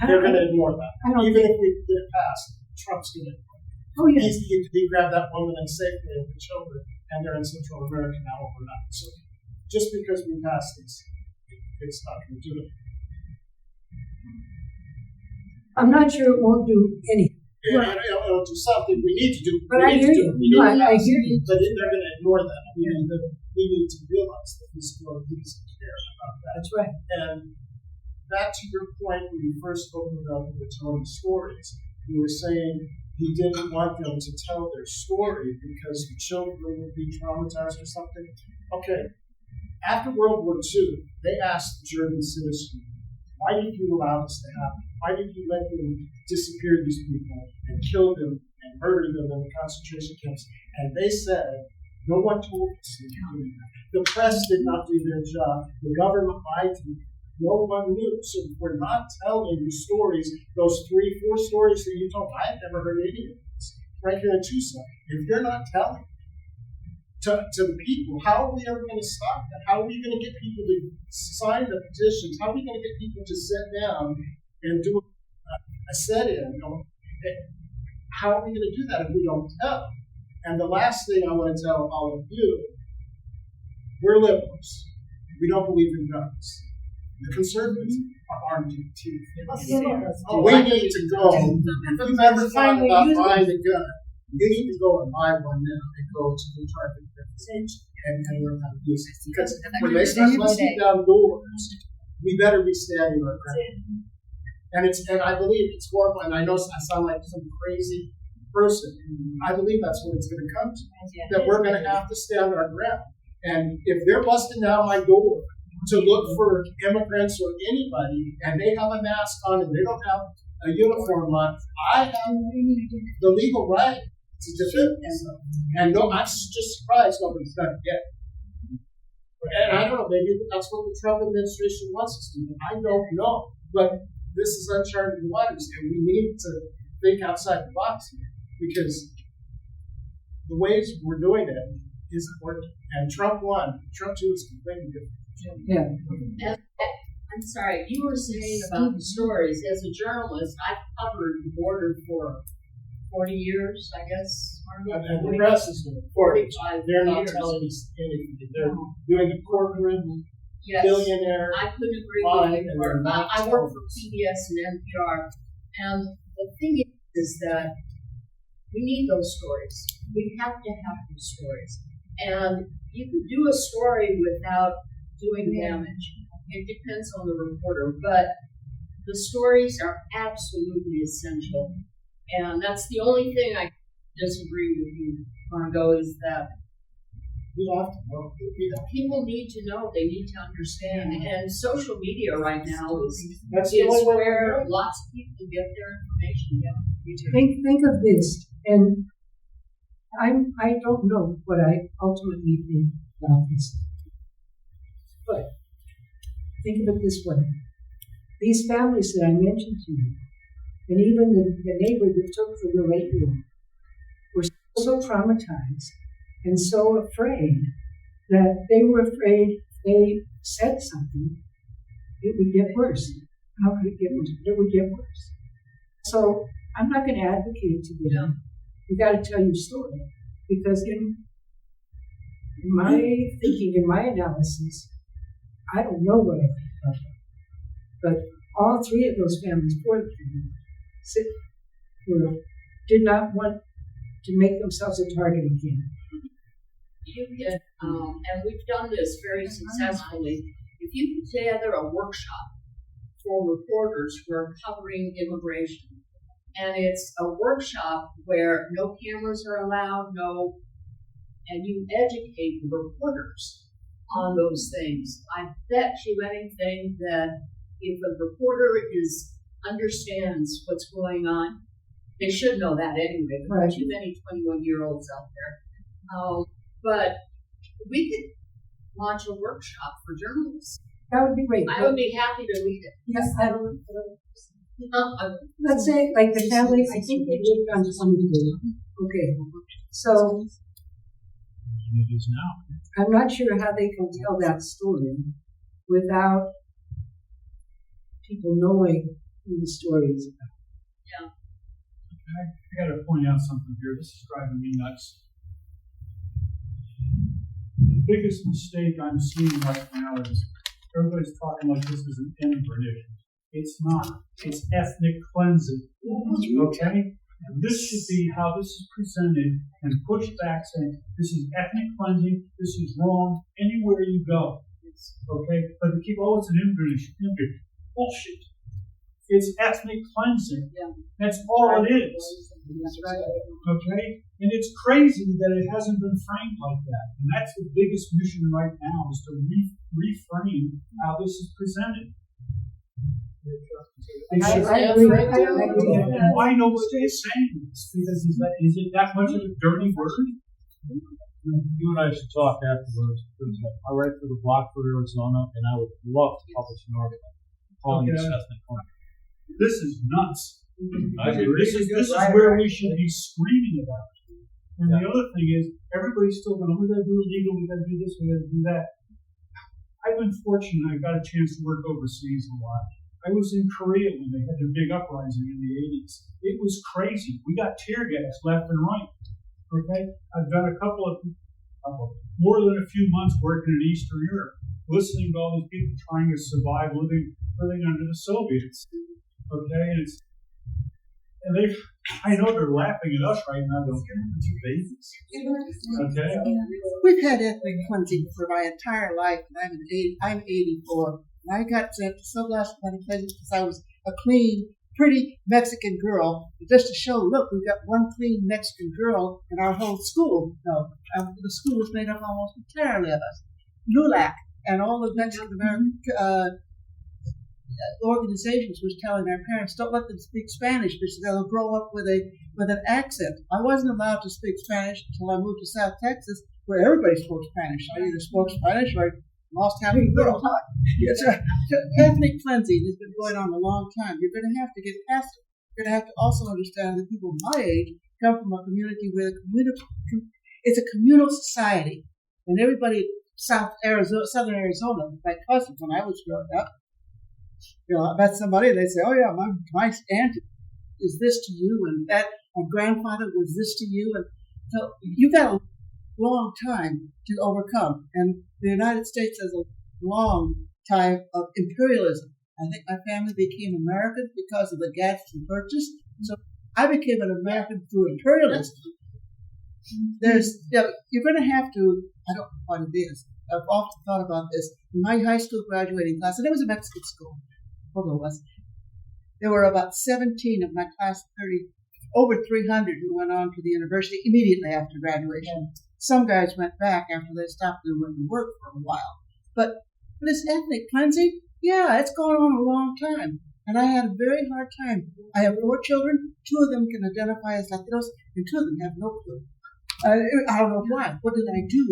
they're going to ignore that. Even if we get past, Trump's going to ignore it. Oh, yes. He grabbed that woman and saved the children, and they're in Central America now overnight. So just because we pass this, it's not going to do it. I'm not sure it won't do anything. It'll do something we need to do. But I hear you. I hear you. But they're going to ignore that. We need to realize that this world needs to care about that. That's right. And back to your point when you first opened up and were telling stories, you were saying you didn't want them to tell their story because the children would be traumatized or something. Okay. After World War II, they asked the German citizen, why did you allow this to happen? Why did you let them disappear these people and kill them and murder them in the concentration camps? And they said, no one told us to do that. The press did not do their job. The government lied to you. No one knew. So if we're not telling you stories, those 3-4 stories that you told, I've never heard any of this. Right here in Tucson. If you're not telling to the people, how are we ever going to stop that? How are we going to get people to sign the petitions? How are we going to get people to sit down and do a set-in? How are we going to do that if we don't tell? And the last thing I want to tell all of you, we're liberals. We don't believe in guns. The conservatives are armed to the teeth. We need to go. If you've ever thought about buying a gun, you need to go and buy one now and go to the target and learn how to use it. Because when they start busting down doors we better be standing our ground. And I believe it's horrible, and I know I sound like some crazy person. I believe that's what it's going to come to, that we're going to have to stand our ground. And if they're busting down my door to look for immigrants or anybody, and they have a mask on and they don't have a uniform on, I have the legal right to defend myself. And no, I'm just surprised nobody's done it yet. And I don't know, maybe that's what the Trump administration wants us to do. I don't know. But this is uncharted waters, and we need to think outside the box here, because the ways we're doing it isn't working. And Trump 1, Trump 2 is completely different. Yeah. I'm sorry, you were saying about the stories. As a journalist, I've covered the border for 40 years, I guess. And the press is doing it. 45 They're not years. telling us anything. They're doing the corporate Yes, billionaire. I couldn't agree line, with and you they're more. not I work telling for us. PBS and NPR, and the thing is that we need those stories. We have to have those stories. And you can do a story without doing damage. It depends on the reporter, but the stories are absolutely essential. And that's the only thing I disagree with you, Margo, is that We have to know. people need to know, they need to understand. And social media right now That's is the only way where we're doing lots of people get their information. Yeah. Think of this, and I don't know what I ultimately think about this, but think of it this way: these families that I mentioned to you, and even the neighbor that took the little 8-year-old, were so traumatized and so afraid that they were afraid if they said something, it would get worse. How could it get worse? It would get worse. So I'm not going to advocate to them. You got to tell your story, because in my thinking, in my analysis, I don't know what I think about that. But all 3 of those families, 4 of the families, did not want to make themselves a target again. You can, and we've done this very successfully. If you put together a workshop for reporters who are covering immigration, and it's a workshop where no cameras are allowed, and you educate the reporters on those things, I bet you anything that if a reporter understands what's going on, they should know that anyway. There are too many 21-year-olds out there. But we could launch a workshop for journalists. That would be great. I would be happy to lead it. Yes, let's say, like the family, I think they lived on 22. Okay, so I'm not sure how they can tell that story without people knowing who the story is about. Yeah. I got to point out something here. This is driving me nuts. The biggest mistake I'm seeing right now is everybody's talking like this is an immigrant issue. It's not. It's ethnic cleansing. Okay? And this should be how this is presented and pushed back, saying this is ethnic cleansing, this is wrong anywhere you go. Okay? But they keep, it's an immigrant issue. Bullshit. It's ethnic cleansing. Yeah. That's all it is. Okay? And it's crazy that it hasn't been framed like that. And that's the biggest mission right now, is to reframe how this is presented. I agree. And why nobody is saying this? Because is it that much of a dirty word? You and I should talk afterwards. I write for the Block for Arizona, and I would love to publish an article calling this ethnic cleansing. This is nuts. This is where we should be screaming about it. And the other thing is, everybody's still going, we got to do illegal, we got to do this, we got to do that. I've been fortunate, I got a chance to work overseas a lot. I was in Korea when they had their big uprising in the 80s. It was crazy. We got tear gas left and right. Okay? I've done more than a few months working in Eastern Europe, listening to all these people trying to survive living under the Soviets. Okay? I know they're laughing at us right now, going, "You're babies." Okay? We've had ethnic cleansing for my entire life, and I'm 84. And I got so blessed by the place because I was a clean, pretty Mexican girl. Just to show, look, we've got one clean Mexican girl in our whole school. No, the school was made up almost entirely of us. LULAC and all the Mexican American organizations was telling our parents, don't let them speak Spanish because they'll grow up with an accent. I wasn't allowed to speak Spanish until I moved to South Texas, where everybody spoke Spanish. I either spoke Spanish or I lost half the girl. So ethnic cleansing has been going on a long time. You're going to have to get past it. You're going to have to also understand that people my age come from a community where it's a communal society, and everybody Southern Arizona, my cousins when I was growing up, I met somebody and they say, "Oh yeah, my aunt is this to you, and that my grandfather was this to you," and so you've got a long time to overcome. And the United States has a long time of imperialism. I think my family became American because of the Gadsden Purchase. So I became an American through imperialism. You're going to have to, I don't know what it is. I've often thought about this. In my high school graduating class, and it was a Mexican school, there were about 17 of my class, over 300 who went on to the university immediately after graduation. Some guys went back after they stopped and went to work for a while. But this ethnic cleansing, yeah, it's going on a long time. And I had a very hard time. I have 4 children. 2 of them can identify as Latinos, and 2 of them have no clue. I don't know why. What did I do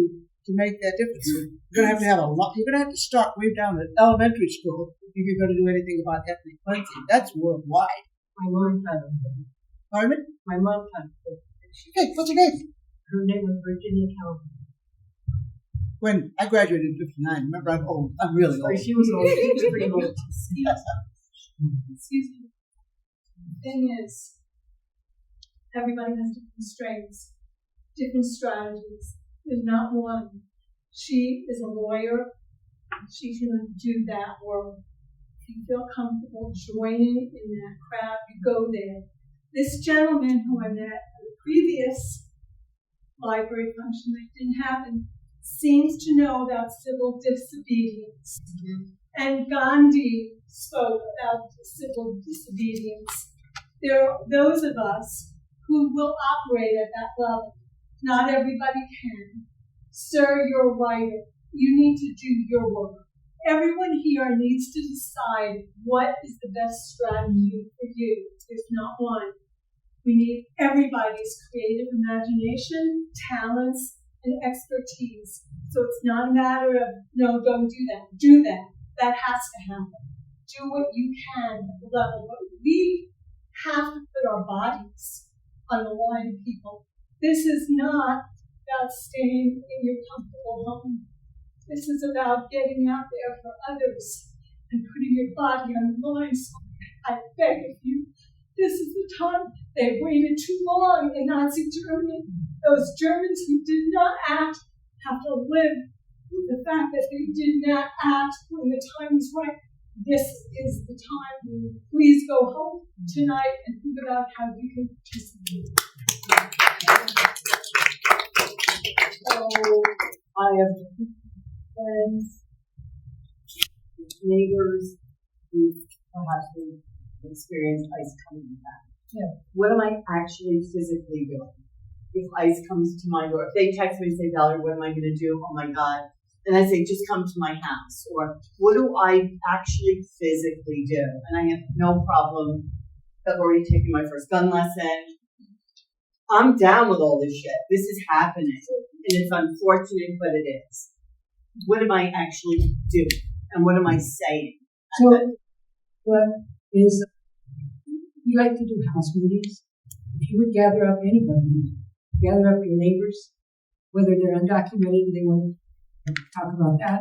to make that difference? You're going to have a lot. You're going to have to start way down at elementary school if you're going to do anything about ethnic cleansing. That's worldwide. My mom kind of. Pardon me? My mom kind of. Hey, what's your name? Her name was Virginia Cowan. When I graduated in '59, remember I'm old. I'm really old. She was old. She was pretty old. Excuse me. The thing is, everybody has different strengths, different strategies. There's not one. She is a lawyer. She's going to do that work. If you feel comfortable joining in that crowd, you go there. This gentleman who I met at the previous library function that didn't happen seems to know about civil disobedience. Mm-hmm. And Gandhi spoke about civil disobedience. There are those of us who will operate at that level. Not everybody can. Sir, you're a writer. You need to do your work. Everyone here needs to decide what is the best strategy for you. There's not one. We need everybody's creative imagination, talents, and expertise. So it's not a matter of, no, don't do that. Do that. That has to happen. Do what you can at the level. But we have to put our bodies on the line, people. This is not about staying in your comfortable home. This is about getting out there for others and putting your body on the line. So I beg of you, this is the time. They waited too long in Nazi Germany. Those Germans who did not act have to live with the fact that they did not act when the time was right. This is the time. Please go home tonight and think about how you can participate. So I have friends, neighbors who perhaps experienced ICE coming back. Yeah. What am I actually physically doing? If ICE comes to my door, if they text me and say, Valerie, what am I going to do? Oh my God. And I say, just come to my house. Or what do I actually physically do? And I have no problem. I've already taken my first gun lesson. I'm down with all this shit. This is happening. And it's unfortunate, but it is. What am I actually doing? And what am I saying? So, what is, you like to do house meetings? If you would gather up anybody, gather up your neighbors, whether they're undocumented and they want to talk about that,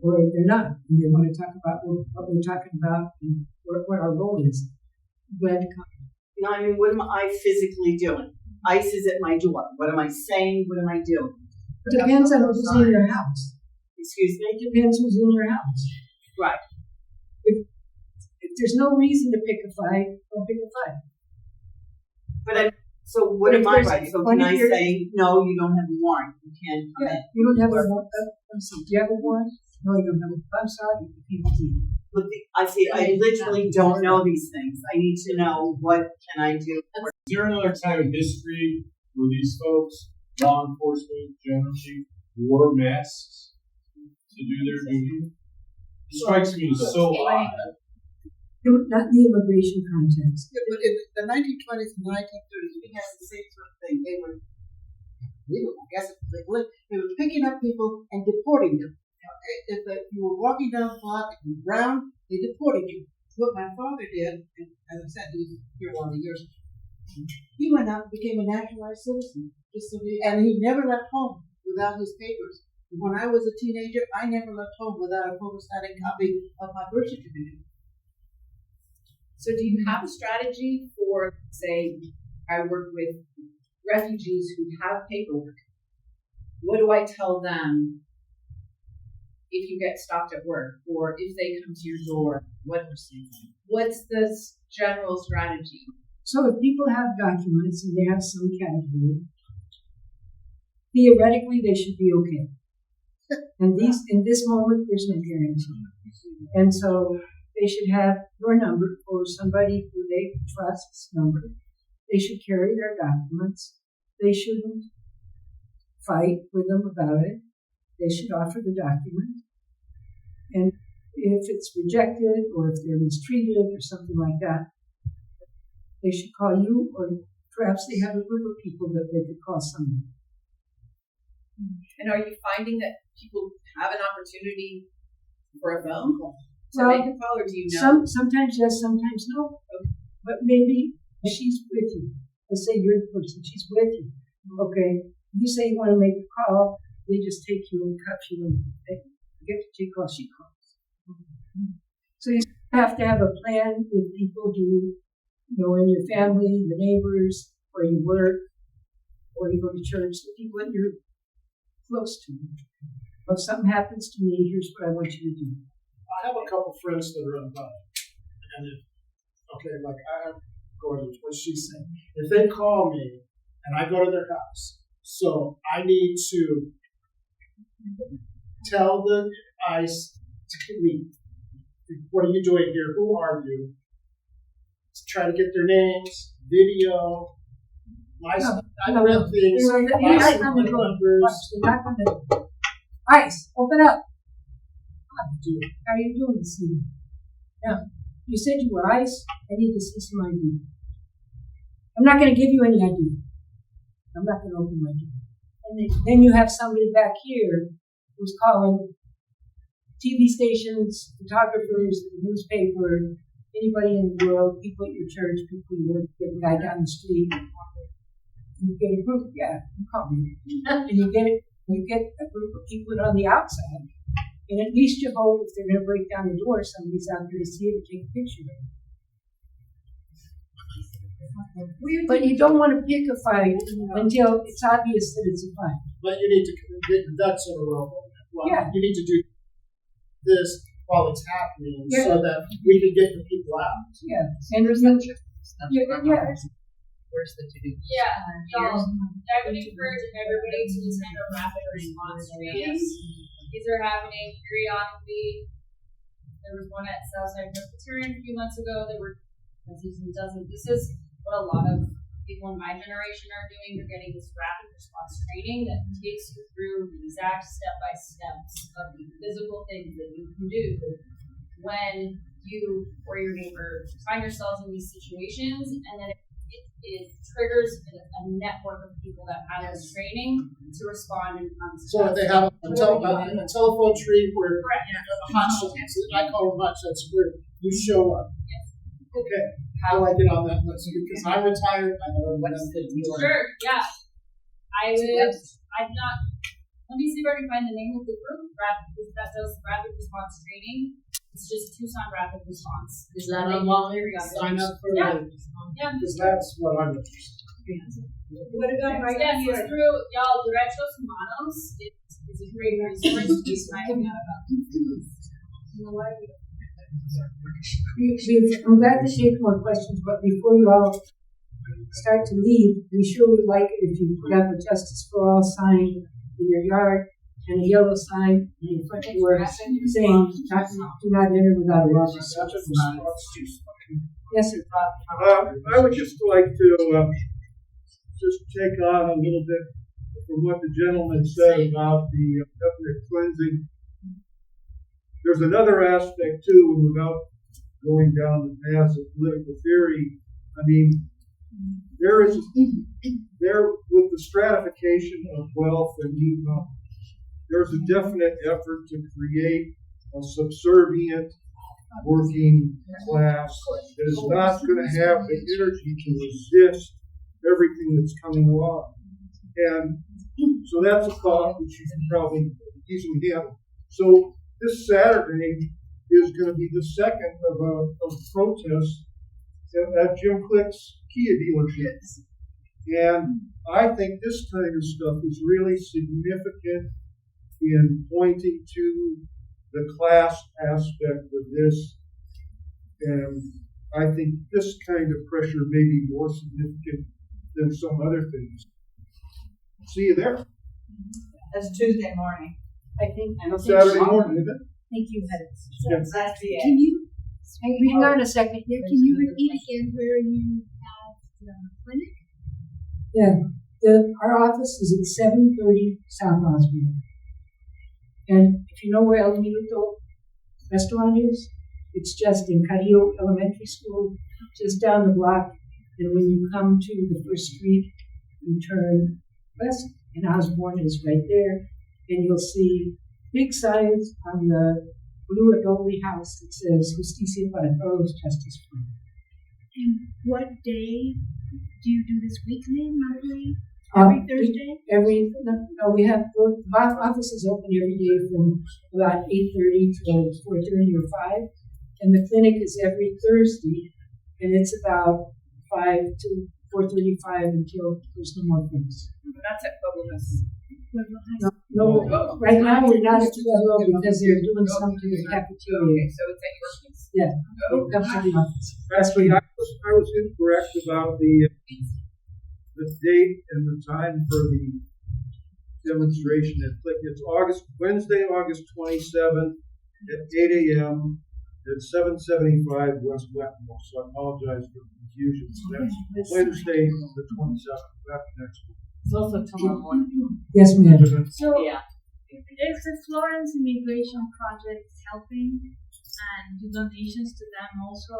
or if they're not, and they want to talk about what we're talking about and what our role is. Glad to come. No, I mean, what am I physically doing? ICE is at my door. What am I saying? What am I doing? It depends on who's in your house. Excuse me? It depends who's in your house. Right. If there's no reason to pick a fight, don't pick a fight. But so what am I right? So can I say, no, you don't have a warrant. You can't come in. You don't have a warrant? Do you have a warrant? No, I don't know. I'm sorry. But I literally don't know these things. I need to know what can I do. Is there another time in history where these folks, law enforcement generally, wore masks to do their duty? It strikes me as so odd. Not in the immigration context. Yeah, but in the 1920s and 1930s, we had the same sort of thing. They were legal, I guess they were picking up people and deporting them. If you were walking down the block and you were brown, they deported you. What my father did, and as I said, he was here a lot of years. He went out and became a naturalized citizen, and he never left home without his papers. When I was a teenager, I never left home without a photostatic copy of my birth certificate. So do you have a strategy for, say, I work with refugees who have paperwork. What do I tell them if you get stopped at work or if they come to your door? What's the general strategy? So if people have documents and they have some category, theoretically they should be okay. And in this moment, there's no guarantee. And so they should have your number or somebody who they trust's number. They should carry their documents. They shouldn't fight with them about it. They should offer the document. And if it's rejected or if they're mistreated or something like that, they should call you, or perhaps they have a group of people that they could call someone. And are you finding that people have an opportunity for a phone call to make a call, or do you know? Sometimes yes, sometimes no. Okay. But maybe she's with you. Let's say you're the person, she's with you. Okay, you say you want to make a call, they just take you and cuff you and they forget to take call, she calls. So you have to have a plan with people who, in your family, your neighbors, where you work, or you go to church, the people that you're close to. If something happens to me, here's what I want you to do. I have a couple friends that are in the and I go to what she's saying. If they call me and I go to their house, so I need to tell the ICE to leave. What are you doing here? Who are you? Try to get their names, video, license, real things, license numbers. ICE, open up. How are you doing this evening? Now, you said you were ICE. I need to see some ID. I'm not going to give you any ID. I'm not going to open my door. And then you have somebody back here who's calling TV stations, photographers, the newspaper, anybody in the world, people at your church, people you work with, the guy down the street. You get a group, you call me. And you get a group of people on the outside. And at least you hope if they're going to break down the door, somebody's out there to see it and take a picture of it. But you don't want to pick a fight until it's obvious that it's a fight. But you need to get your ducks in a row. You need to do this while it's happening so that we can get the people out. Yeah. And there's no Where's the to-do? Y'all, I would encourage everybody to attend our rapid response trainings. These are happening periodically. There was one at Southside Presbyterian a few months ago. There were dozens. This is what a lot of people in my generation are doing. They're getting this rapid response training that takes you through the exact step-by-steps of the physical things that you can do when you or your neighbor find yourselves in these situations, and then it triggers a network of people that have this training to respond and come to so if they have a telephone tree where I call them hotshots where you show up. Yes. Okay. How do I get on that list? Because I'm retired, I know what I'm doing. Sure, yeah. Let me see if I can find the name of the group that does rapid response training. It's just Tucson Rapid Response. Is that online? Sign up for Yeah. Because that's what I'm interested in. What about it's through y'all Derechos Humanos. It's a great resource to be finding out about. I'm glad to take more questions, but before you all start to leave, we sure would like it if you put up a Justice for All sign in your yard and a yellow sign in the front door saying, do not enter without a lawsuit. Yes, sir. I would just like to just take on a little bit from what the gentleman said about the ethnic cleansing. There's another aspect too, and without going down the path of political theory, I mean, there with the stratification of wealth and income, there's a definite effort to create a subservient working class that is not going to have the energy to resist everything that's coming along. And so that's a thought which you can probably easily handle. So this Saturday is going to be the second of protests at Jim Click's Kia dealership. And I think this kind of stuff is really significant in pointing to the class aspect of this. And I think this kind of pressure may be more significant than some other things. See you there. That's Tuesday morning. I think Saturday morning, isn't it? Thank you, Yes. That's the Can you hang on a second. can you repeat again where you have the clinic? Yeah, our office is at 730 South Osborne. And if you know where El Minuto restaurant is, it's just in Carrillo Elementary School, just down the block. And when you come to the first street, you turn west, and Osborne is right there. And you'll see big signs on the blue adobe house that says Justicia para Todos, Justice for All. And what day do you do this weekly, monthly, every Thursday? No, we have both. My office is open every day from about 8:30 to 4:30 or 5, and the clinic is every Thursday, and it's about 5 to 4:35 until there's no more things. That's at Pueblo. No, right now we're not at Pueblo because they're doing something to the cafeteria. Okay, so it's at your office. Yeah, it comes to the office. Actually, I was incorrect about the date and the time for the demonstration at Click. It's Wednesday, August 27th at 8 a.m. at 775 West Wetmore. So I apologize for the confusion. So that's Wednesday, the 27th. That's next week. It's also tomorrow morning. Yes, ma'am. So, Yeah. there's the Florence Immigration Project helping, and the donations to them also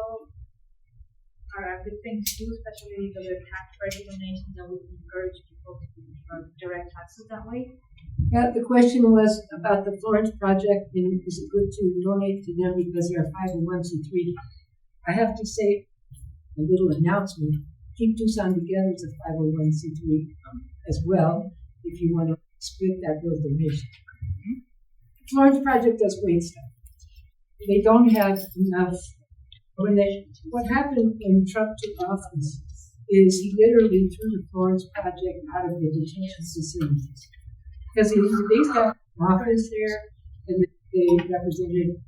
are a good thing to do, especially because they're tax credit donations that would encourage people to direct taxes that way. Yeah, the question was about the Florence Project, and is it good to donate to them because they're 501c3? I have to say a little announcement. Keep Tucson Together is a 501c3 as well, if you want to split that little donation. The Florence Project does great stuff. They don't have enough. What happened when Trump took office is he literally threw the Florence Project out of the detention facilities. Because they got an office there, and they represented,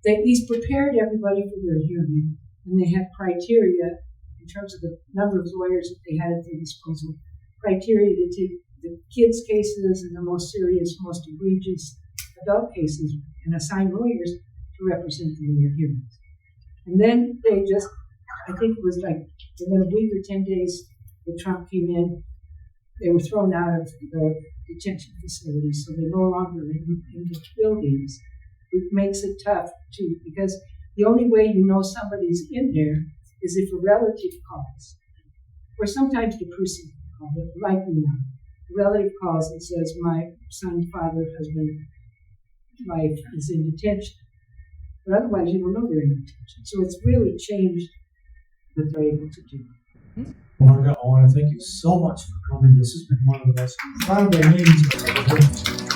they at least prepared everybody for their hearing, and they had criteria in terms of the number of lawyers that they had at their disposal, criteria to take the kids' cases and the most serious, most egregious adult cases and assign lawyers to represent them in their hearings. And then they just, I think it was like within a week or 10 days that Trump came in, they were thrown out of the detention facilities, so they're no longer in the buildings. It makes it tough too, because the only way you know somebody's in there is if a relative calls, or sometimes the person calls, but likely not. A relative calls and says, my son, father, husband, wife is in detention. But otherwise, you don't know they're in detention. So it's really changed what they're able to do. Margo, I want to thank you so much for coming. This has been one of the most incredible meetings I've ever been to.